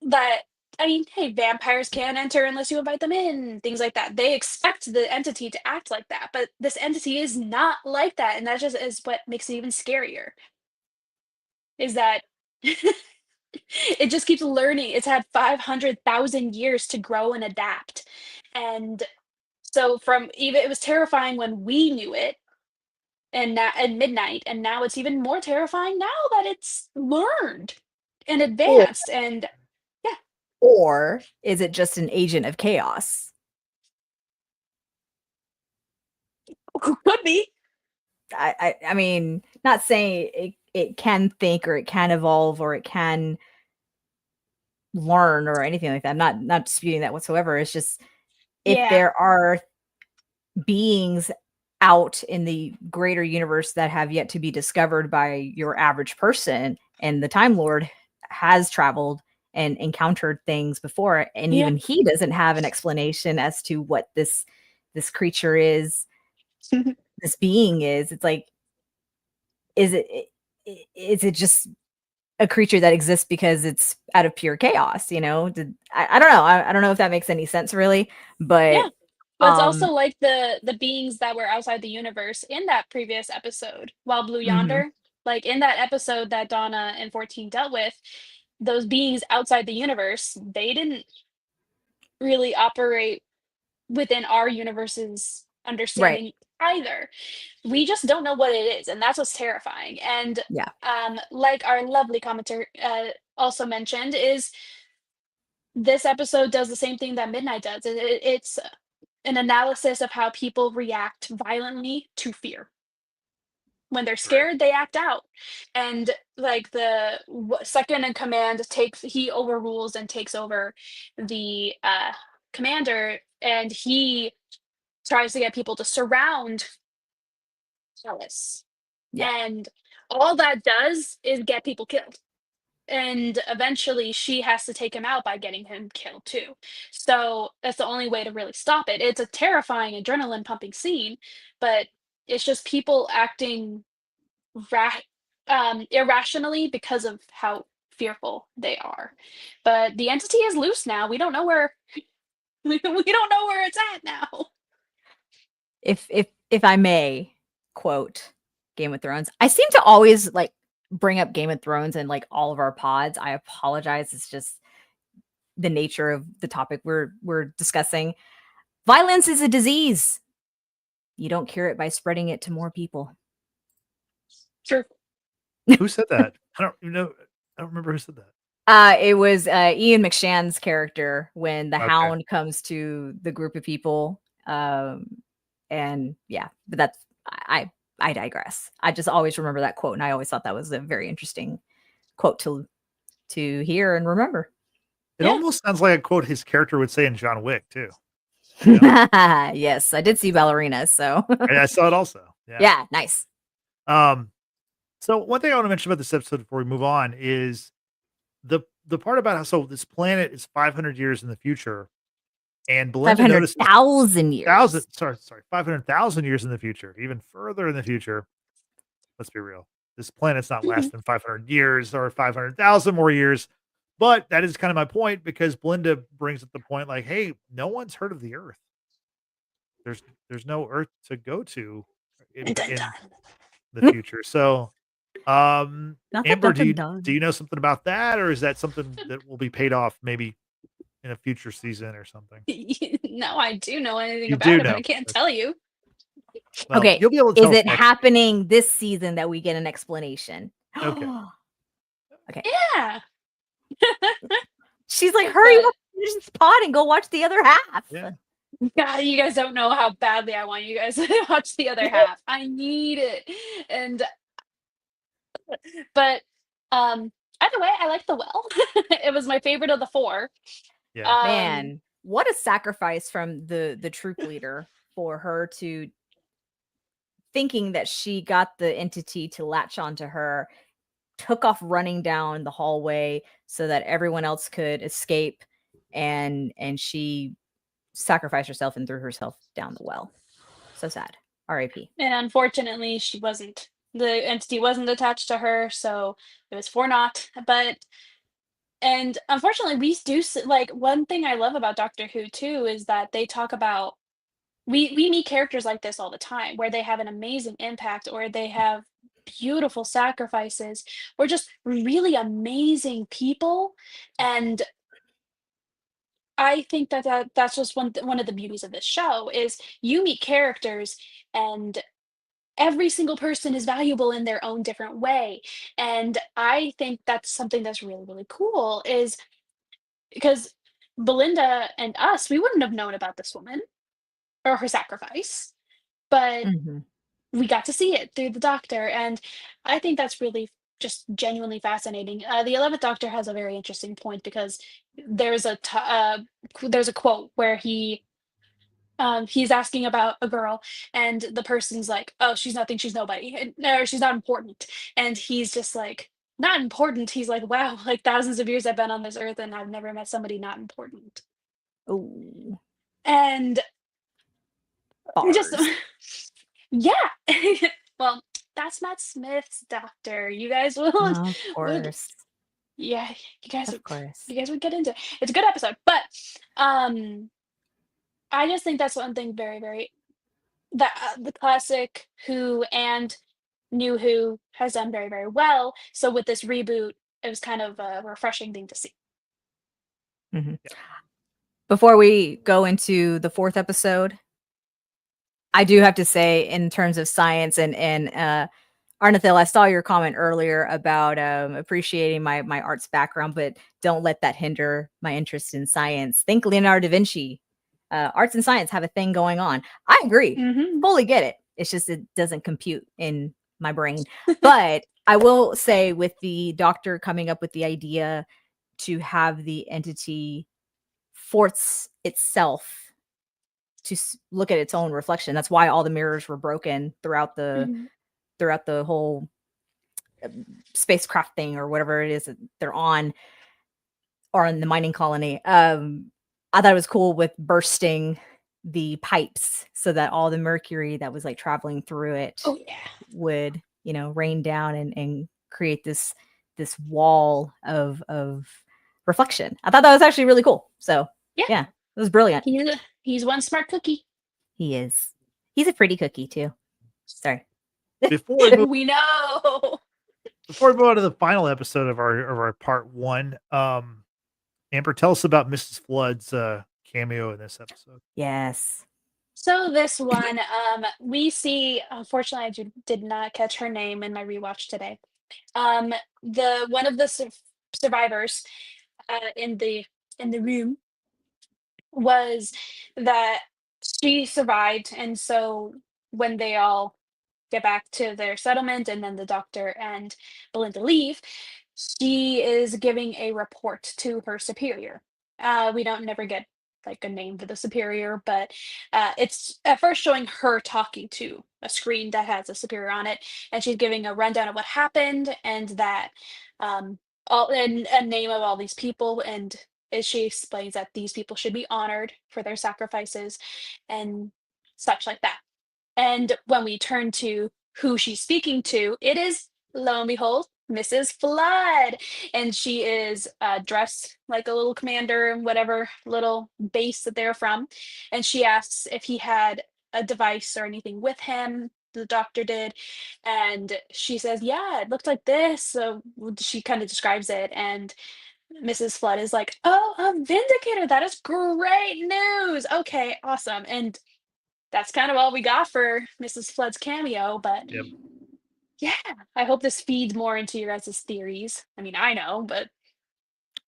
That, I mean, hey, vampires can't enter unless you invite them in, things like that. They expect the entity to act like that, but this entity is not like that, and that just is what makes it even scarier. Is that it just keeps learning. It's had 500,000 years to grow and adapt, and so from even it was terrifying when we knew it, and now at midnight, and now it's even more terrifying now that it's learned and Or advanced, and yeah, or is it just an agent of chaos? could be. I mean, not saying it can think or it can evolve or it can learn or anything like that. I'm not disputing that whatsoever. It's just if Yeah. there are beings out in the greater universe that have yet to be discovered by your average person, and the Time Lord has traveled and encountered things before, and Yeah. even he doesn't have an explanation as to what this creature is, this being is. It's like, is it is it just a creature that exists because it's out of pure chaos? I don't know. I don't know if that makes any sense really, but Yeah. But it's also um like the beings that were outside the universe in that previous episode, While Blue mhm, Yonder. Like in that episode that Donna and 14 dealt with, those beings outside the universe, they didn't really operate within our universe's right. understanding either. We just don't know what it is, and that's what's terrifying. And Yeah. like our lovely commenter also mentioned, is this episode does the same thing that Midnight does. It's an analysis of how people react violently to fear. When they're Right. scared, they act out. And like the second in command he overrules and takes over the commander, and he tries to get people to surround Alice. Yeah. And all that does is get people killed. And eventually she has to take him out by getting him killed too. So that's the only way to really stop it. It's a terrifying adrenaline pumping scene, but it's just people acting ra- irrationally because of how fearful they are. But the entity is loose now. We don't know where we don't know where it's at now. If I may quote Game of Thrones, I seem to always like bring up Game of Thrones in like all of our pods. I apologize. It's just the nature of the topic we're discussing. Violence is a disease. You don't cure it by spreading it to more people. True. Who said that? I don't even know. I don't remember who said that. It was Ian McShann's character when the Okay. Hound comes to the group of people. And yeah, but I digress. I just always remember that quote, and I always thought that was a very interesting quote to hear and remember. It Yeah. almost sounds like a quote his character would say in John Wick too. You know? Yes, I did see Ballerina, so I saw it also. Yeah. yeah, nice. Um. So one thing I want to mention about this episode before we move on is the part about how this planet is 500 years in the future, And Belinda notices 500,000 years. 500,000 years in the future, even further in the future. Let's be real. This planet's not less than 500 years or 500,000 more years. But that is kind of my point, because Belinda brings up the point like, hey, no one's heard of the Earth. There's no Earth to go to in the future. So, Amber, do you know something about that, or is that something that will be paid off maybe in a future season or something? No, I do know anything You about do it, but know. I can't tell you. Well, Okay, you'll be able to is tell us it next. happening this season that we get an explanation? Okay. Okay. Yeah. She's like, hurry up, finish this pod and go watch the other half. Yeah. God, you guys don't know how badly I want you guys to watch the other half. I need it. And but either way, I like the well. It was my favorite of the 4. Yeah. Man, what a sacrifice from the troop leader for her to thinking that she got the entity to latch onto her, took off running down the hallway so that everyone else could escape, and she sacrificed herself and threw herself down the well. So sad. R.I.P. And unfortunately, the entity wasn't attached to her, so it was for naught. And unfortunately, we do like, one thing I love about Doctor Who too is that they talk about, we meet characters like this all the time, where they have an amazing impact, or they have beautiful sacrifices, or just really amazing people. And I think that's just one of the beauties of this show is you meet characters, and every single person is valuable in their own different way. And I think that's something that's really, really cool, is because Belinda and us, we wouldn't have known about this woman or her sacrifice, but Mhm. we got to see it through the Doctor. And I think that's really just genuinely fascinating. The 11th Doctor has a very interesting point, because there's there's a quote where he's asking about a girl, and the person's like, "Oh, she's nothing, she's nobody, or she's not important." And he's just like, "Not important." He's like, "Wow, like thousands of years I've been on this earth, and I've never met somebody not important." Ooh, And just, bars. yeah. Well, that's Matt Smith's Doctor. You guys Of would, course. yeah, Of course. you guys would get into it. It's a good episode, but um, I just think that's one thing very, very that the classic Who and New Who has done very, very well. So with this reboot, it was kind of a refreshing thing to see. Mhm. Before we go into the 4th episode, I do have to say, in terms of science and Arnathil, I saw your comment earlier about appreciating my arts background, but don't let that hinder my interest in science. Think Leonardo da Vinci. Arts and science have a thing going on. I agree. Mhm. Fully get it. It's just it doesn't compute in my brain. But I will say, with the Doctor coming up with the idea to have the entity force itself to look at its own reflection. That's why all the mirrors were broken throughout the whole spacecraft thing or whatever it is that they're on, or in the mining colony. I thought it was cool with bursting the pipes so that all the mercury that was like traveling through it Oh yeah. would, rain down and create this wall of reflection. I thought that was actually really cool. So Yeah. yeah, it was brilliant. He's one smart cookie. He is. He's a pretty cookie too. Sorry. Before we move, We know. before we move on to the final episode of our part 1, Amber, tell us about Mrs. Flood's cameo in this episode. Yes. So this one, we see. Unfortunately, did not catch her name in my rewatch today. The one of the survivors in the room was that she survived, and so when they all get back to their settlement, and then the Doctor and Belinda leave, she is giving a report to her superior. We don't never get like a name for the superior, but it's at first showing her talking to a screen that has a superior on it, and she's giving a rundown of what happened, and that all and a name of all these people, and she explains that these people should be honored for their sacrifices and such like that. And when we turn to who she's speaking to, it is, lo and behold, Mrs. Flood. And she is dressed like a little commander in whatever little base that they're from. And she asks if he had a device or anything with him. The doctor did. And she says, yeah, it looked like this. So she kind of describes it. And Mrs. Flood is like, oh, a vindicator. That is great news. Okay, awesome. And that's kind of all we got for Mrs. Flood's cameo, but Yep. yeah, I hope this feeds more into your guys' theories. I mean, I know, but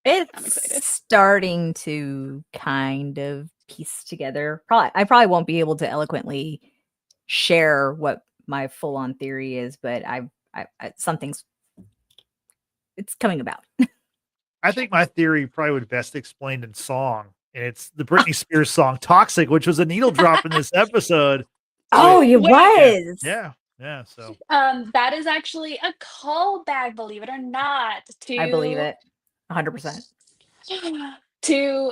I'm excited. It's starting to kind of piece together. I probably won't be able to eloquently share what my full-on theory is, but I it's coming about. I think my theory probably would best explained in song. And it's the Britney Spears song "Toxic," which was a needle drop in this episode. Oh, with- it Wait, was. Yeah. Yeah. So that is actually a callback, believe it or not, I believe to it. 100%. to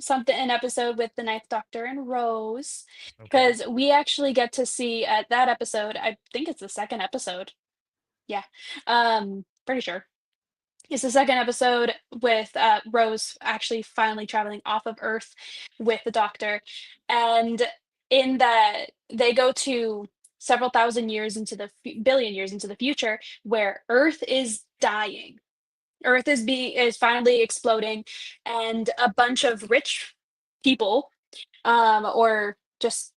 something an episode with the Ninth Doctor and Rose, okay. because we actually get to see at that episode. I think it's the second episode. Yeah, pretty sure. It's the second episode with Rose actually finally traveling off of Earth with the Doctor. And in that, they go to several thousand years into the billion years into the future where Earth is dying. Earth is finally exploding, and a bunch of rich people, or just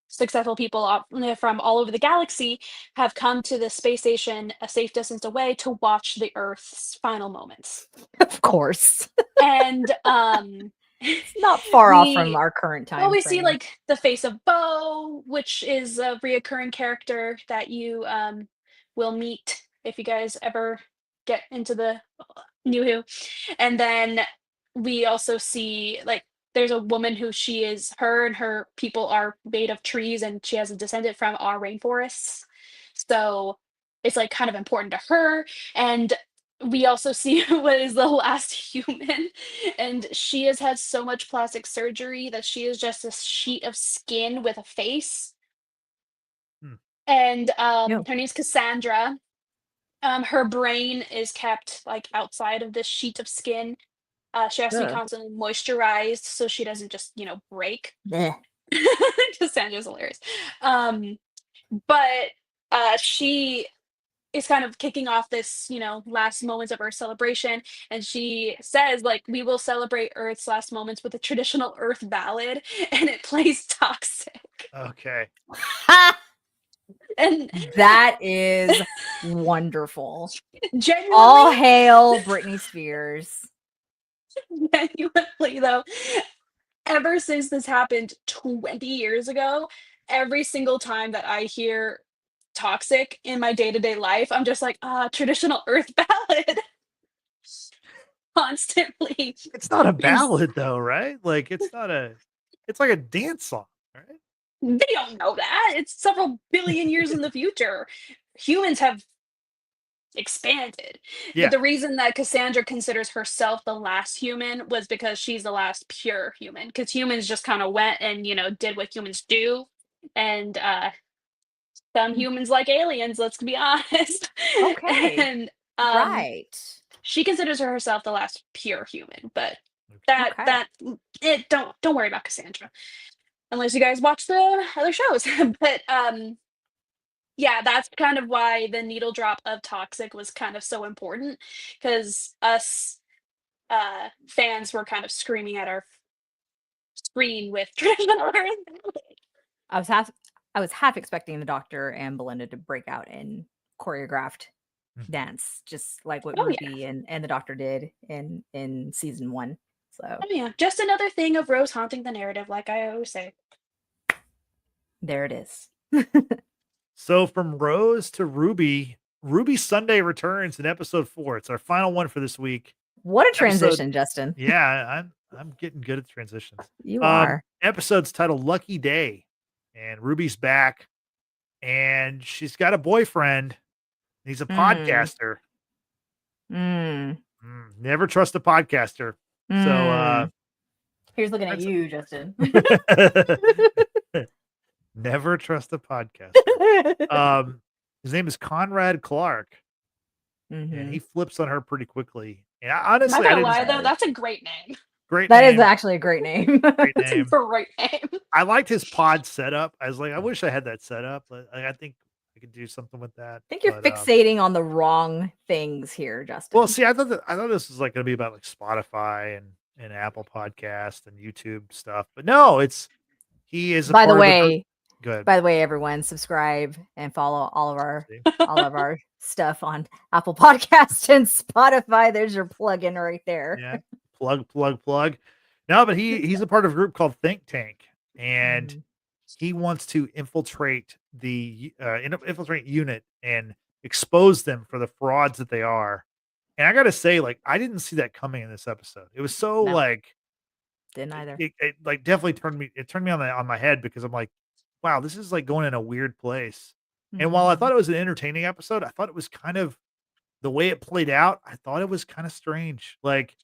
successful people from all over the galaxy have come to the space station a safe distance away to watch the Earth's final moments. Of course. And It's not far off from we our current time. well, we see frame. like the face of Bo, which is a reoccurring character that you will meet if you guys ever get into the New Who. And then we also see like there's a woman who her and her people are made of trees, and she has a descendant from our rainforests. So it's like kind of important to her. And we also see what is the last human, and she has had so much plastic surgery that she is just a sheet of skin with a face. Hmm. And No. her name's Cassandra. Her brain is kept like outside of this sheet of skin. She has to be Ugh. constantly moisturized so she doesn't just, break. Blech. Cassandra's hilarious. But she is kind of kicking off this, last moments of Earth celebration. And she says, like, we will celebrate Earth's last moments with a traditional Earth ballad. And it plays Toxic. Okay. And That is wonderful. genuinely, All hail Britney Spears. genuinely, though, ever since this happened 20 years ago, every single time that I hear Toxic in my day-to-day life, I'm just like, traditional Earth ballad. Constantly. It's not a is- ballad though, right? Like it's like a dance song, right? They don't know that. It's several billion years in the future. Humans have expanded. Yeah. But the reason that Cassandra considers herself the last human was because she's the last pure human. Because humans just kind of went and, did what humans do. And some humans like aliens, let's be honest. Okay. And Right. she considers herself the last pure human. But Okay. don't worry about Cassandra. Unless you guys watch the other shows. But yeah, that's kind of why the needle drop of Toxic was kind of so important, because us fans were kind of screaming at our screen with traditional Earth. I was half expecting the Doctor and Belinda to break out in choreographed Mhm. dance, just like what Oh, yeah. Ruby and the Doctor did in season 1. So Oh, yeah, just another thing of Rose haunting the narrative, like I always say. there it is. So from Rose to Ruby, Ruby Sunday returns in episode 4. It's our final one for this week. What a Episode- transition, Justin. Yeah, I'm getting good at transitions. You are. Episode's titled Lucky Day. And Ruby's back. And she's got a boyfriend. He's a podcaster. Mm. Never trust a podcaster. So Here's looking at that's- you, Justin. never trust a podcast. His name is Conrad Clark, and he flips on her pretty quickly. And honestly, Not I gonna didn't. lie though, that's a great name. Great That name. is actually a great name. Great That's a name. great name. I liked his pod setup. I was like, I wish I had that setup. But I think I could do something with that. I think you're fixating on the wrong things here, Justin. Well, see, I thought this was like going to be about like Spotify and Apple Podcast and YouTube stuff, but no, he is. By the way, good. By the way, everyone, subscribe and follow all of our stuff on Apple Podcast and Spotify. There's your plug-in right there. Yeah, plug. No, but he's a part of a group called Think Tank, and he wants to infiltrate the infiltrate unit and expose them for the frauds that they are. And I got to say, like, I didn't see that coming in this episode. It was so like, didn't either. It like definitely turned me on my head because I'm like, wow, this is like going in a weird place. And while I thought it was an entertaining episode, I thought it was kind of the way it played out. I thought it was kind of strange. Like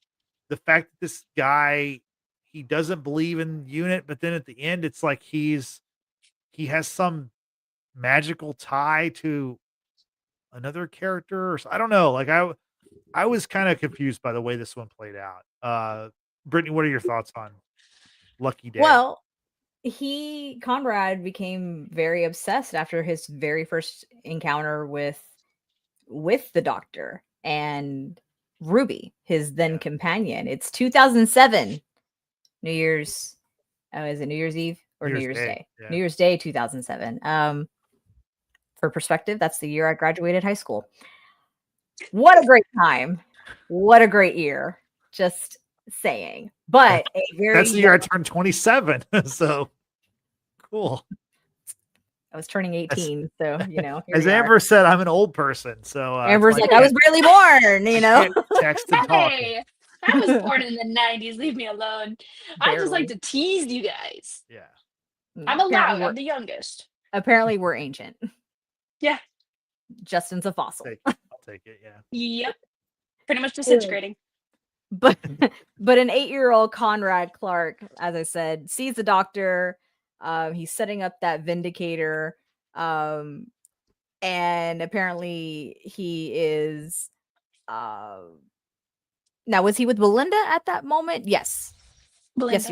the fact that this guy, he doesn't believe in unit, but then at the end, it's like he has some magical tie to another character. Or I don't know. Like I was kind of confused by the way this one played out. Brittany, what are your thoughts on Lucky Day? Well, Conrad became very obsessed after his very first encounter with the doctor and Ruby, his then companion. It's 2007, New Year's. Oh, is it New Year's Eve or New Year's Day? Yeah. New Year's Day, 2007. For perspective, that's the year I graduated high school. What a great time! What a great year! Just saying. But that's the year I turned 27. So cool. I was turning 18, so as Amber said, I'm an old person. So Amber's like, I was barely born, text and talk. Hey, I was born in the 90s. Leave me alone. I just like to tease you guys. Yeah. I'm allowed. I'm the youngest. Apparently, we're ancient. Yeah. Justin's a fossil. I'll take it. Yeah. Yep. Pretty much disintegrating. But an 8-year-old Conrad Clark, as I said, sees the doctor. He's setting up that vindicator. And apparently he is now, was he with Belinda at that moment? Yes. Belinda. Yes,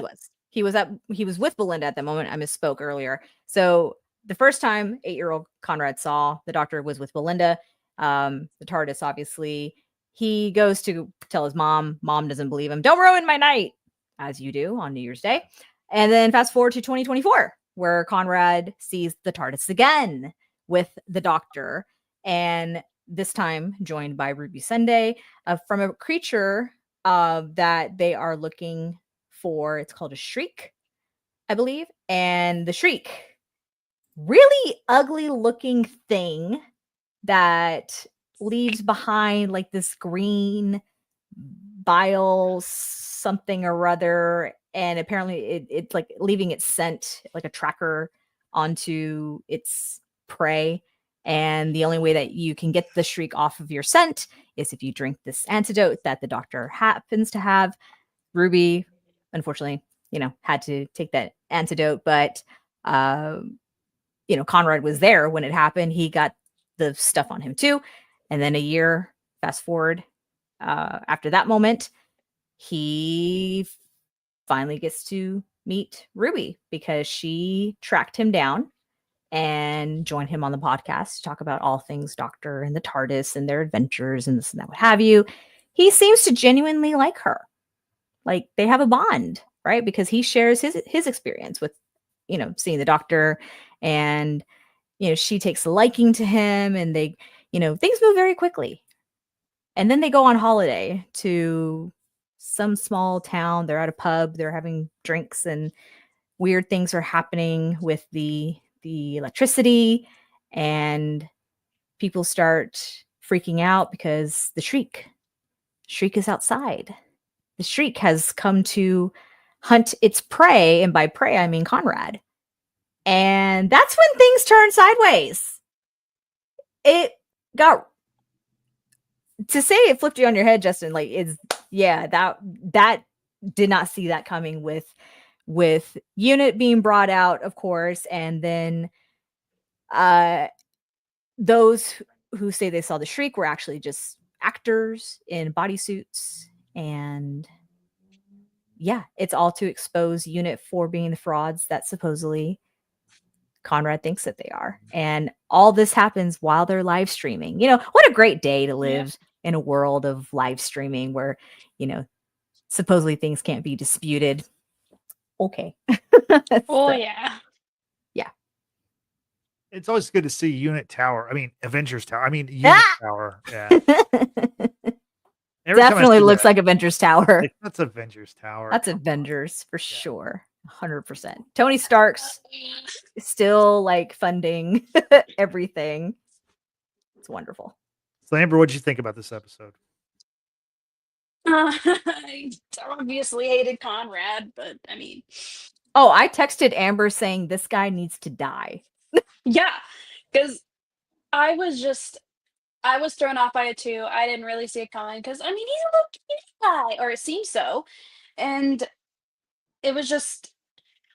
he was. He was with Belinda at that moment. I misspoke earlier. So the first time 8-year-old Conrad saw the doctor was with Belinda. The TARDIS, obviously. He goes to tell his mom. Mom doesn't believe him. Don't ruin my night, as you do on New Year's Day. And then fast forward to 2024, where Conrad sees the TARDIS again with the doctor, and this time joined by Ruby Sunday from a creature that they are looking for. It's called a shriek, I believe. And the shriek, really ugly looking thing that leaves behind like this green bile something or other, and apparently it's like leaving its scent like a tracker onto its prey. And the only way that you can get the shriek off of your scent is if you drink this antidote that the doctor happens to have. Ruby, unfortunately, had to take that antidote, but Conrad was there when it happened. He got the stuff on him too. And then a year fast forward after that moment, he finally gets to meet Ruby because she tracked him down and joined him on the podcast to talk about all things Doctor and the TARDIS and their adventures and this and that, what have you. He seems to genuinely like her. Like they have a bond, right? Because he shares his experience with, seeing the Doctor, and, she takes a liking to him, and they, things move very quickly. And then they go on holiday to some small town. They're at a pub. They're having drinks, and weird things are happening with the electricity, and people start freaking out because the shriek is outside. The shriek has come to hunt its prey, and by prey I mean Conrad. And that's when things turn sideways. It got, to say it flipped you on your head, Justin, like, that did not see that coming with Unit being brought out, of course, and then those who say they saw the Shriek were actually just actors in bodysuits. And yeah, it's all to expose Unit for being the frauds that supposedly Conrad thinks that they are. And all this happens while they're live streaming. What a great day to live in a world of live streaming where, supposedly things can't be disputed. Okay. Oh So, yeah. yeah. It's always good to see Unit Tower. I mean, Avengers Tower. I mean, Unit Tower. Yeah. Every time I Definitely see looks that, like Avengers Tower. like, that's Avengers Tower. That's Come on. Avengers for sure. 100%. Tony Stark's still like funding everything. It's wonderful. So, Amber, what'd you think about this episode? I obviously hated Conrad, but I mean, Oh, I texted Amber saying this guy needs to die. yeah, because I was thrown off by it too. I didn't really see it coming because I mean he's a little cute guy, or it seems so, and it was just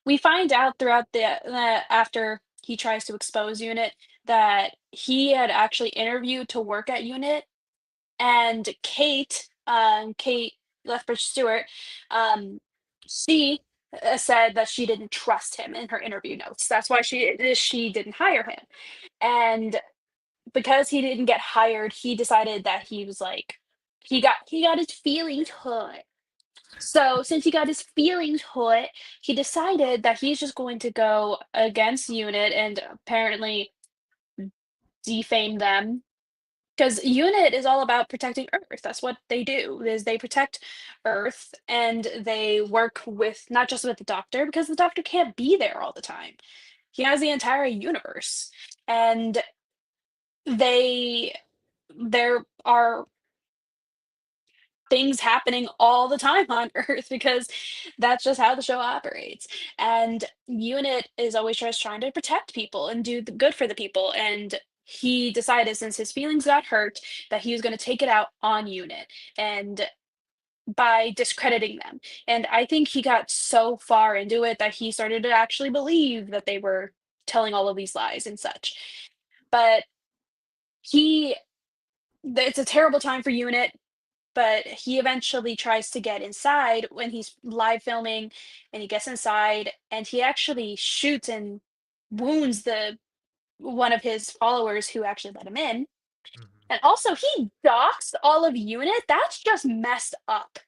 we find out throughout after he tries to expose Unit that he had actually interviewed to work at Unit, and Kate Lethbridge Stewart, she said that she didn't trust him in her interview notes. That's why she didn't hire him, and because he didn't get hired, he decided that he was like he got his feelings hurt. So since he got his feelings hurt, he decided that he's just going to go against Unit and apparently defame them because Unit is all about protecting Earth. That's what they do, is they protect Earth and they work with not just with the Doctor, because the Doctor can't be there all the time. He has the entire universe. And they there are things happening all the time on Earth because that's just how the show operates. And Unit is always just trying to protect people and do the good for the people. And he decided, since his feelings got hurt, that he was going to take it out on Unit and by discrediting them. And I think he got so far into it that he started to actually believe that they were telling all of these lies and such. But he it's a terrible time for Unit, but he eventually tries to get inside when he's live filming, and he gets inside and he actually shoots and wounds the one of his followers who actually let him in. Mhm. And also he doxed all of Unit. That's just messed up.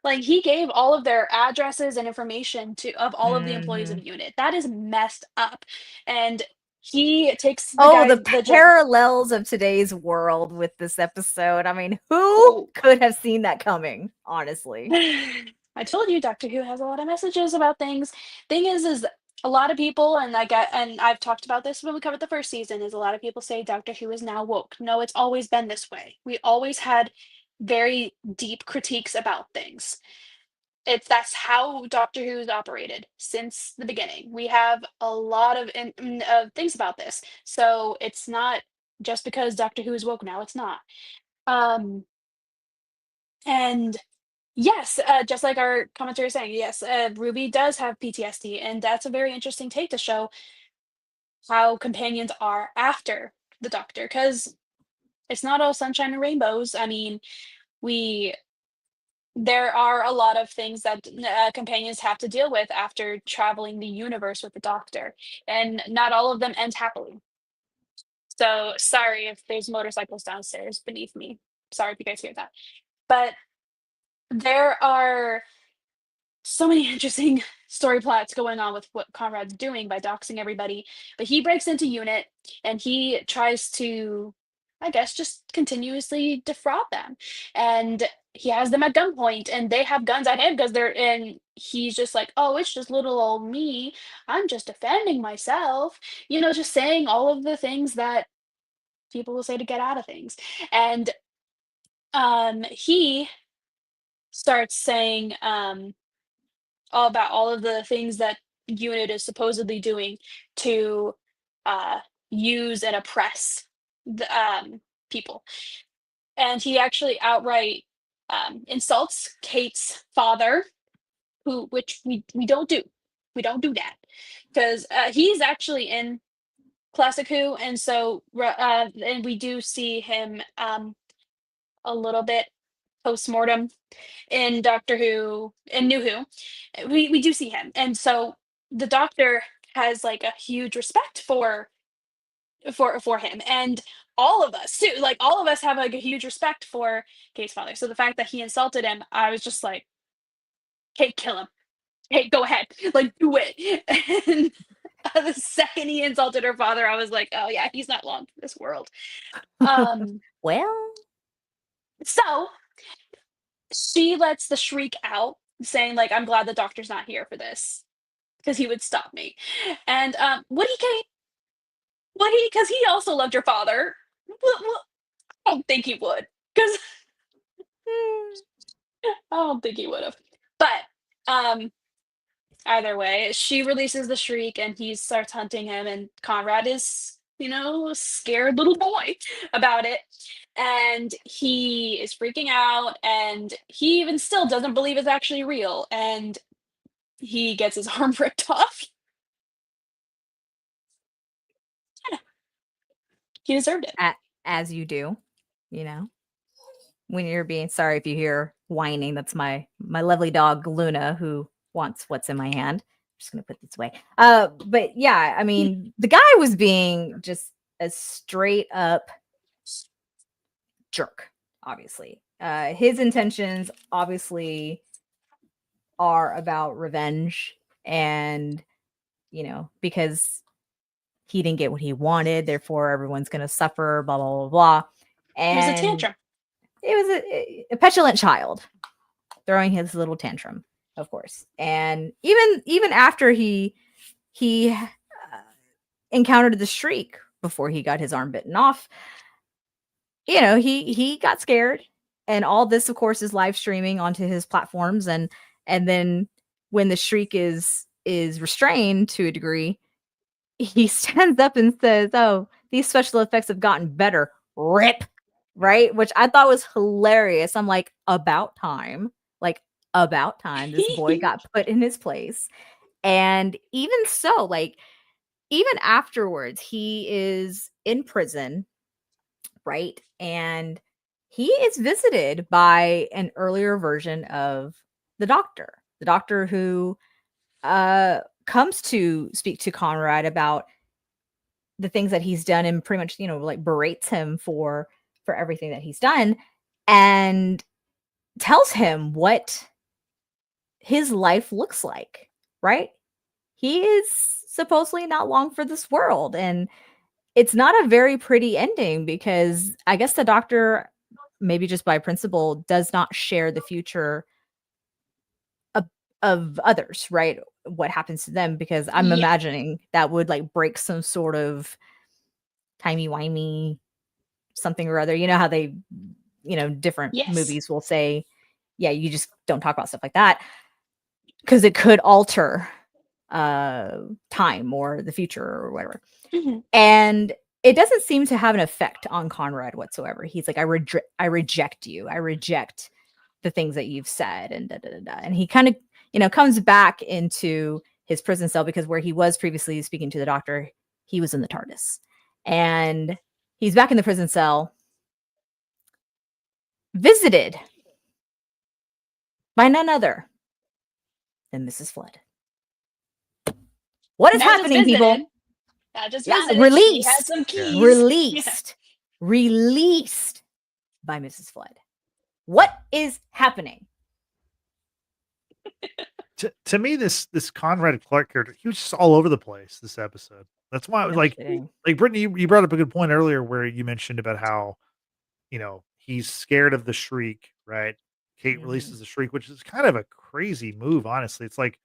Like, he gave all of their addresses and information to of all of the employees of Mhm. Unit. That is messed up. And he takes the Oh, the guys the just parallels of today's world with this episode. I mean, who oh, could have seen that coming, honestly? I told you Doctor Who has a lot of messages about things. Thing is a lot of people, and I've talked about this when we covered the first season, is a lot of people say Doctor Who is now woke. No, it's always been this way. We always had very deep critiques about things. That's how Doctor Who's operated since the beginning. We have a lot of things about this. So it's not just because Doctor Who is woke now, it's not. Um and yes, just like our commentator is saying, yes, Ruby does have PTSD, and that's a very interesting take to show how companions are after the Doctor, because it's not all sunshine and rainbows. I mean, we there are a lot of things that companions have to deal with after traveling the universe with the Doctor, and not all of them end happily. So sorry if there's motorcycles downstairs beneath me. Sorry if you guys hear that. But there are so many interesting story plots going on with what Conrad's doing by doxing everybody. But he breaks into Unit and he tries to, I guess, just continuously defraud them. And he has them at gunpoint and they have guns at him because and he's just like, oh, it's just little old me. I'm just defending myself. Just saying all of the things that people will say to get out of things. And he starts saying all about all of the things that Unit is supposedly doing to uh, use and oppress the people. And he actually outright insults Kate's father, which we don't do. We don't do that because he's actually in Classic Who, and so and we do see him a little bit post mortem in Doctor Who and New Who. We do see him, and so the Doctor has like a huge respect for him, and all of us too. Like all of us have like a huge respect for Kate's father. So the fact that he insulted him, I was just like, Kate, kill him. Hey, go ahead, like do it. And the second he insulted her father, I was like, oh yeah, he's not long for this world. Well, So she lets the shriek out, saying like, I'm glad the Doctor's not here for this because he would stop me. And would he? Because he also loved your father. Well, I don't think he would, because I don't think he would have. But either way, she releases the shriek and he starts hunting him, and Conrad is, a scared little boy about it. And he is freaking out, and he even still doesn't believe it's actually real. And he gets his arm ripped off. He deserved it. as you do, you know, when you're being sorry if you hear whining. That's my lovely dog Luna, who wants what's in my hand. I'm just gonna put this away. But yeah, I mean, the guy was being just a straight up jerk. Obviously, his intentions obviously are about revenge, and because he didn't get what he wanted, therefore everyone's gonna suffer. Blah blah blah blah. It was a And tantrum. it was a petulant child throwing his little tantrum, of course. And even after he encountered the shriek before he got his arm bitten off, he got scared. And all this, of course, is live streaming onto his platforms. And then when the shriek is restrained to a degree, he stands up and says, "Oh, these special effects have gotten better. Rip." Right? Which I thought was hilarious. I'm like, about time. Like, about time this boy got put in his place. And even so, like, even afterwards, he is in prison, right? And he is visited by an earlier version of the Doctor who comes to speak to Conrad about the things that he's done, and pretty much, like berates him for everything that he's done, and tells him what his life looks like, right? He is supposedly not long for this world, and it's not a very pretty ending, because I guess the Doctor, maybe just by principle, does not share the future of others, right? What happens to them, because I'm imagining that would like break some sort of timey-wimey something or other. You know how they, different movies will say, yeah, you just don't talk about stuff like that, because it could alter time or the future or whatever. Mm-hmm. And it doesn't seem to have an effect on Conrad whatsoever. He's like, I reject you. I reject the things that you've said, and da, da, da, da. And he kind of, comes back into his prison cell, because where he was previously speaking to the Doctor, he was in the TARDIS. And he's back in the prison cell, visited by none other than Mrs. Flood. What is happening, people? Released. Had some keys. Released by Mrs. Flood. What is happening? To me, this Conrad Clark character, he was just all over the place this episode. That's why I was like Brittany, you brought up a good point earlier where you mentioned about how, he's scared of the shriek, right? Kate releases the shriek, which is kind of a crazy move, honestly. It's like,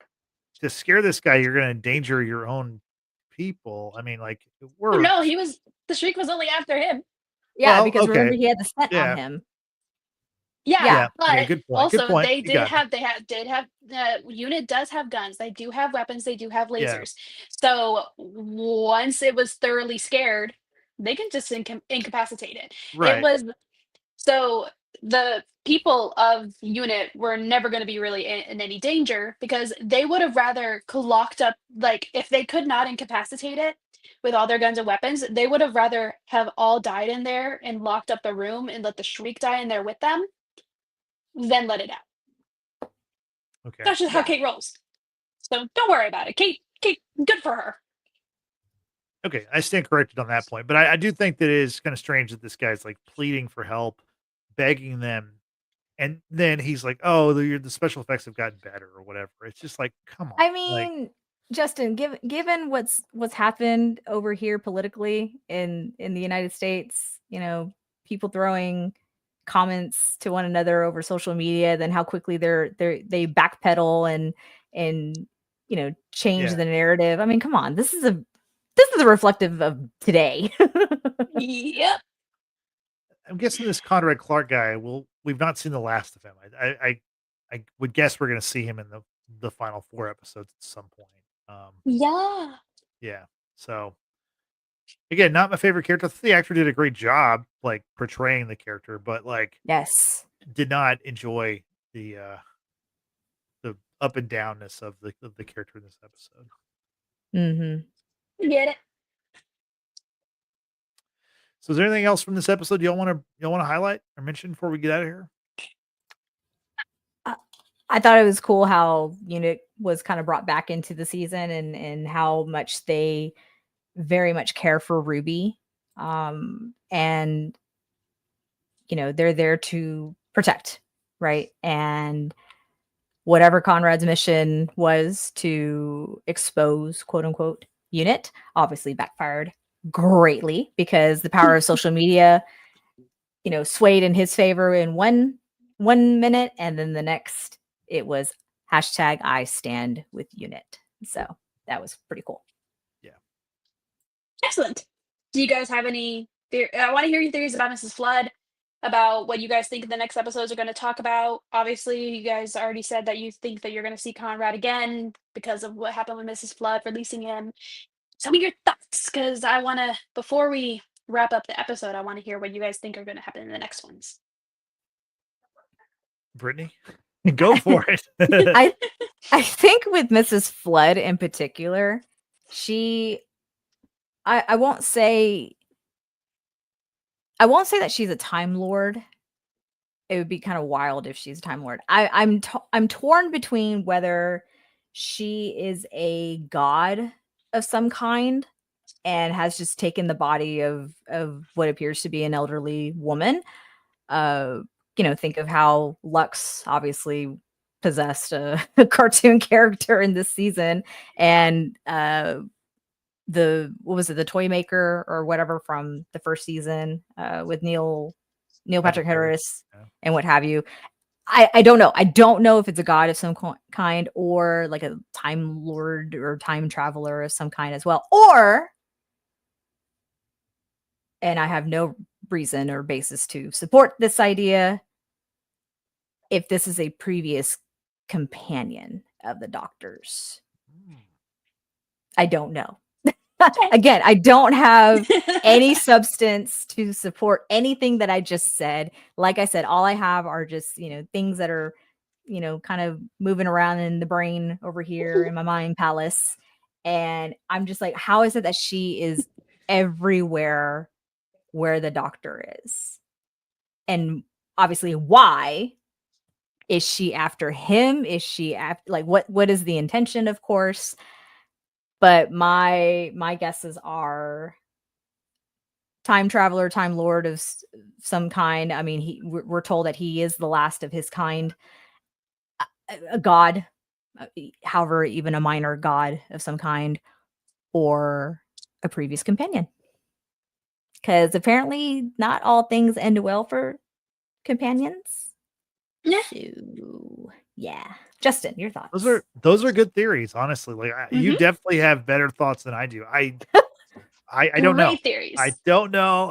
to scare this guy, you're going to endanger your own people. I mean, like, the shriek was only after him. Yeah, well, because remember, he had the scent on him. Yeah, but good point. Also, good point. They did have unit does have guns. They do have weapons. They do have lasers. So once it was thoroughly scared, they can just incapacitate it. Right. It was so the people of unit were never going to be really in any danger because they would have rather locked up, like if they could not incapacitate it with all their guns and weapons, they would have rather have all died in there and locked up the room and let the shriek die in there with them than let it out. Okay. That's just how Yeah. Kate rolls. So don't worry about it. Kate, good for her. Okay, I stand corrected on that point, but I do think that it is kind of strange that this guy's like pleading for help, begging them, and then he's like, "Oh, the special effects have gotten better or whatever." It's just like, come on, I like, mean, Justin, given what's happened over here politically in the United States, people throwing comments to one another over social media, then how quickly they backpedal and change yeah. the narrative. I mean, come on, this is a reflective of today. Yep. I'm guessing this Conrad Clark guy. We've not seen the last of him. I would guess we're going to see him in the final 4 episodes at some point. Yeah. Yeah. So again, not my favorite character. I think the actor did a great job, like portraying the character, but like Yes. did not enjoy the up and downness of the character in this episode. Mm-hmm. Get it. So is there anything else from this episode y'all want to highlight or mention before we get out of here? I thought it was cool how Unit was kind of brought back into the season and how much they very much care for Ruby. And they're there to protect, right? And whatever Conrad's mission was to expose, quote unquote, Unit, obviously backfired greatly because the power of social media, swayed in his favor in one minute, and then the next it was hashtag I stand with Unit. So that was pretty cool. Yeah. Excellent. Do you guys have any I want to hear your theories about Mrs. Flood, about what you guys think the next episodes are going to talk about. Obviously, you guys already said that you think that you're going to see Conrad again because of what happened with Mrs. Flood, releasing him. Tell me your thoughts, because I want to, before we wrap up the episode, I want to hear what you guys think are going to happen in the next ones. Brittany, go for it. I think with Mrs. Flood in particular, I won't say that she's a Time Lord. It would be kind of wild if she's a Time Lord. I'm torn between whether she is a god of some kind and has just taken the body of what appears to be an elderly woman. Think of how Lux obviously possessed a cartoon character in this season, and the toy maker or whatever from the first season with Neil Patrick Harris and what have you. I don't know. I don't know if it's a god of some kind or like a Time Lord or time traveler of some kind as well. And I have no reason or basis to support this idea, if this is a previous companion of the Doctor's. I don't know. Again, I don't have any substance to support anything that I just said. Like I said, all I have are just, things that are, kind of moving around in the brain over here in my mind palace. And I'm just like, how is it that she is everywhere where the Doctor is? And obviously, why is she after him? Is she after, like, what is the intention, of course? But my guesses are time traveler, time lord of some kind. I mean, we're told that he is the last of his kind, a god, however, even a minor god of some kind, or a previous companion. Because apparently not all things end well for companions. Yeah. So, yeah. Justin, your thoughts? Those are good theories, honestly. Like you definitely have better thoughts than I do. I don't know. Great theories. I don't know.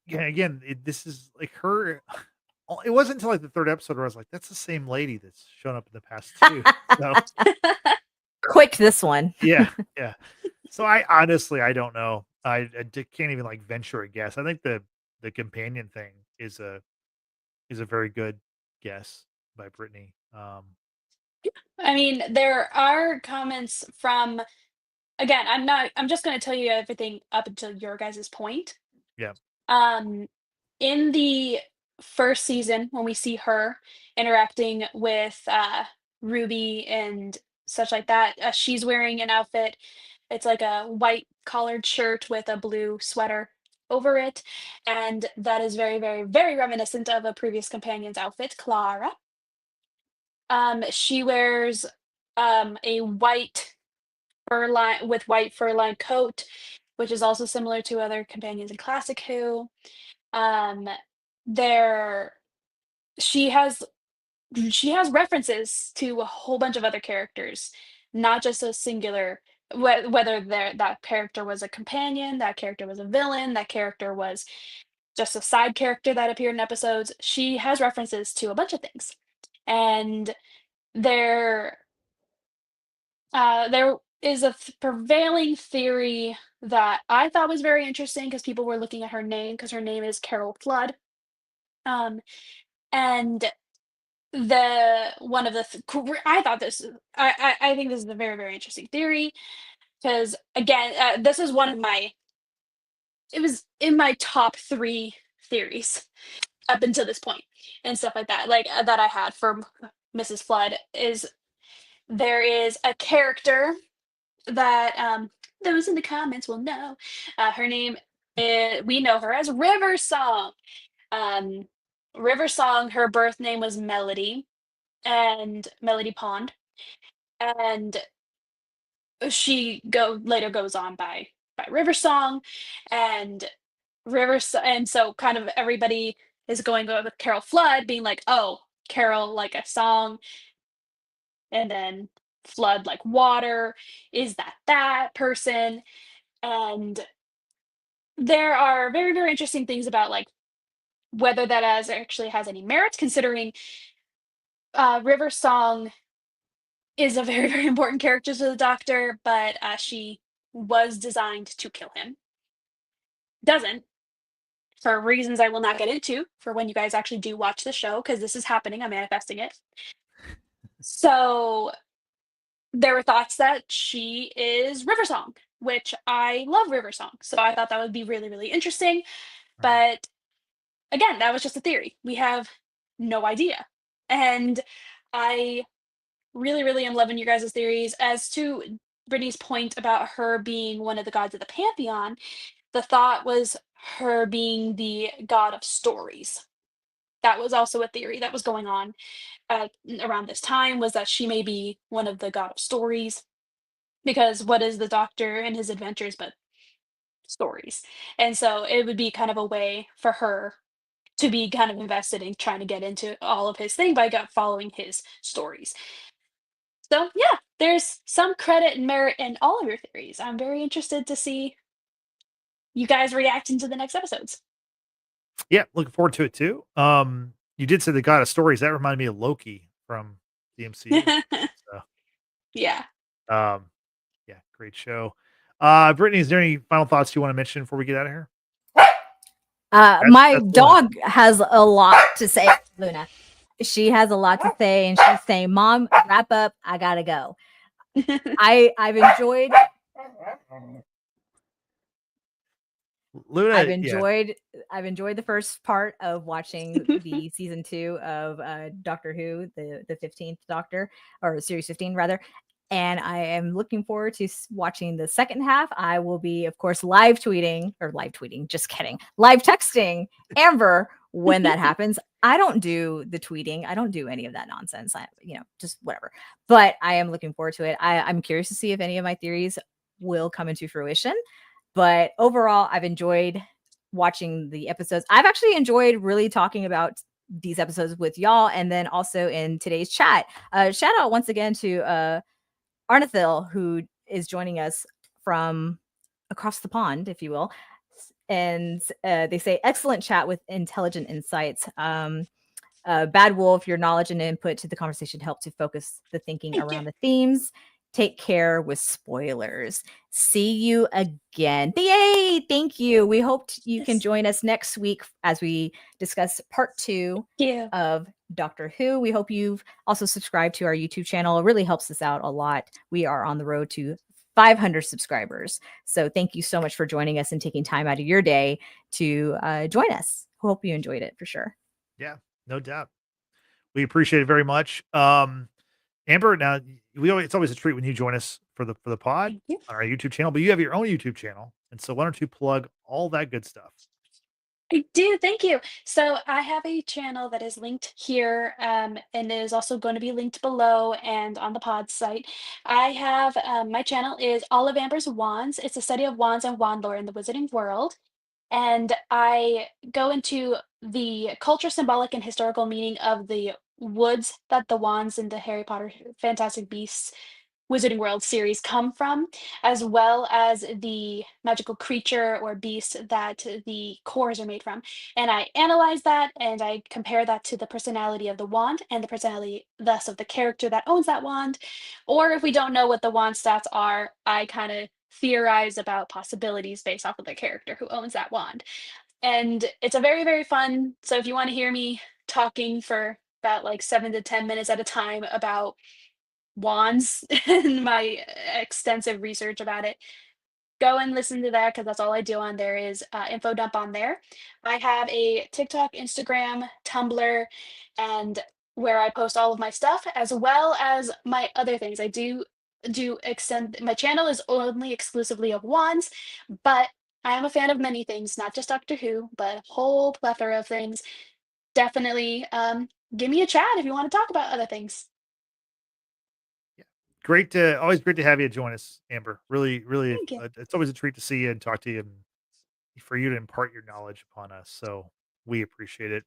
Again, this is like her. It wasn't until like the 3rd episode where I was like, "That's the same lady that's shown up in the past too." So quick, this one. yeah. So I honestly, I don't know. I can't even like venture a guess. I think the companion thing is a very good guess by Brittany. I mean, there are comments from, again, I'm just going to tell you everything up until your guys' point. Yeah. Um, in the first season, when we see her interacting with Ruby and such like that, she's wearing an outfit. It's like a white collared shirt with a blue sweater over it. And that is very, very, very reminiscent of a previous companion's outfit, Clara. She wears a white white fur lined coat, which is also similar to other companions in Classic Who. Um, there she has she has references to a whole bunch of other characters, not just a singular. Whether that character was a companion, that character was a villain, that character was just a side character that appeared in episodes. She has references to a bunch of things, and there there is a prevailing theory that I thought was very interesting because people were looking at her name because her name is Carol Flood. Um, and the one of the I thought this I think this is a very, very interesting theory because again, this is one of my it was in my top 3 theories up until this point and stuff like that, like that I had for Mrs. Flood is there is a character that those in the comments will know. Her name we know her as River Song. Um, River Song, her birth name was Melody and Melody Pond, and she later goes on by River Song, and and so kind of everybody is going with Carol Flood, being like, oh, Carol like a song, and then Flood like water. Is that person? And there are very, very interesting things about like whether that as actually has any merits, considering River Song is a very, very important character to the Doctor, but she was designed to kill him. Doesn't, for reasons I will not get into, for when you guys actually do watch the show, because this is happening. I'm manifesting it. So there were thoughts that she is River Song, which I love River Song. So I thought that would be really, really interesting. But again, that was just a theory. We have no idea. And I really, really am loving your guys' theories. As to Brittany's point about her being one of the gods of the pantheon, the thought was her being the god of stories. That was also a theory that was going on around this time, was that she may be one of the god of stories. Because what is the Doctor and his adventures but stories? And so it would be kind of a way for her to be kind of invested in trying to get into all of his thing by following his stories. So yeah, there's some credit and merit in all of your theories. I'm very interested to see you guys reacting to the next episodes. Yeah, looking forward to it too. You did say the God of Stories. That reminded me of Loki from the MCU. So, Yeah. yeah, great show. Brittany, is there any final thoughts you want to mention before we get out of here? My that's dog has a lot to say, Luna. She has a lot to say, and she's saying, "Mom, wrap up. I gotta go." I've enjoyed. Luna, I've enjoyed the first part of watching the season 2 of Doctor Who, the 15th Doctor, or series 15 rather. And I am looking forward to watching the second half. I will be, of course, live texting Amber when that happens. I don't do the tweeting. I don't do any of that nonsense. Just whatever. But I am looking forward to it. I'm curious to see if any of my theories will come into fruition. But overall, I've enjoyed watching the episodes. I've actually enjoyed really talking about these episodes with y'all, and then also in today's chat. Shout out once again to Arnathil, who is joining us from across the pond, if you will. And they say, excellent chat with intelligent insights. Bad Wolf, your knowledge and input to the conversation helped to focus the thinking around the themes. take care with spoilers. See you again. Yay! Thank you. We hope you can Yes. join us next week as we discuss part 2 Yeah. of Doctor Who. We hope you've also subscribed to our YouTube channel. It really helps us out a lot. We are on the road to 500 subscribers. So thank you so much for joining us and taking time out of your day to join us. Hope you enjoyed it for sure. Yeah, no doubt. We appreciate it very much. Amber, now it's always a treat when you join us for the pod Thank you. on our YouTube channel, but you have your own YouTube channel. And so why don't you plug all that good stuff? I do. Thank you. So I have a channel that is linked here, and is also going to be linked below and on the pod site. I have my channel is All of Amber's Wands. It's a study of wands and wand lore in the wizarding world. And I go into the culture, symbolic, and historical meaning of the woods that the wands in the Harry Potter Fantastic Beasts Wizarding World series come from, as well as the magical creature or beast that the cores are made from. And I analyze that and I compare that to the personality of the wand and the personality, thus, of the character that owns that wand. Or if we don't know what the wand stats are, I kind of theorize about possibilities based off of the character who owns that wand. And it's a very, very fun. So if you want to hear me talking for about like 7 to 10 minutes at a time about wands and my extensive research about it, go and listen to that because that's all I do on there is info dump on there. I have a TikTok, Instagram, Tumblr, and where I post all of my stuff as well as my other things. I do extend my channel is only exclusively of wands, but I am a fan of many things, not just Doctor Who, but a whole plethora of things. Definitely give me a chat if you want to talk about other things. Always great to have you join us, Amber. Really, really, Thank you. it's always a treat to see you and talk to you and for you to impart your knowledge upon us. So we appreciate it.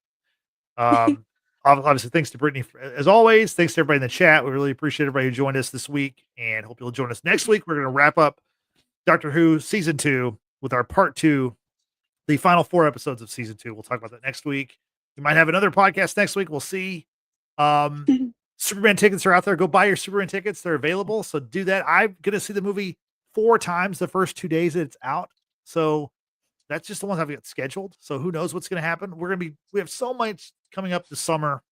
Obviously, thanks to Brittany as always. Thanks to everybody in the chat. We really appreciate everybody who joined us this week, and hope you'll join us next week. We're going to wrap up Doctor Who season 2 with our part 2, the final 4 episodes of season 2. We'll talk about that next week. We might have another podcast next week. We'll see. Superman tickets are out there. Go buy your Superman tickets. They're available. So do that. I'm going to see the movie 4 times the first 2 days that it's out. So that's just the ones I've got scheduled. So who knows what's going to happen? We have so much coming up this summer.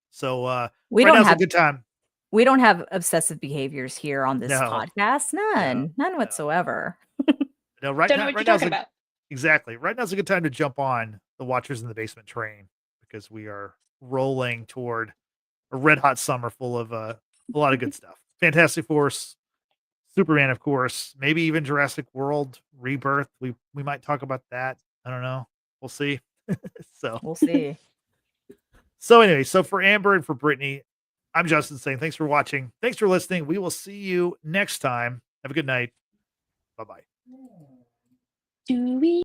So We right don't now's a have good time. we don't have obsessive behaviors here on this No. podcast. None whatsoever. No, right Don't know now, what you're right now's talking about. exactly. Right now's a good time to jump on the Watchers in the Basement train because we are rolling toward a red hot summer full of a lot of good stuff. Fantastic Force, Superman, of course, maybe even Jurassic World Rebirth. We might talk about that. I don't know. We'll see. so We'll see. so anyway, so for Amber and for Brittany, I'm Justin saying thanks for watching. Thanks for listening. We will see you next time. Have a good night. Bye-bye. Do we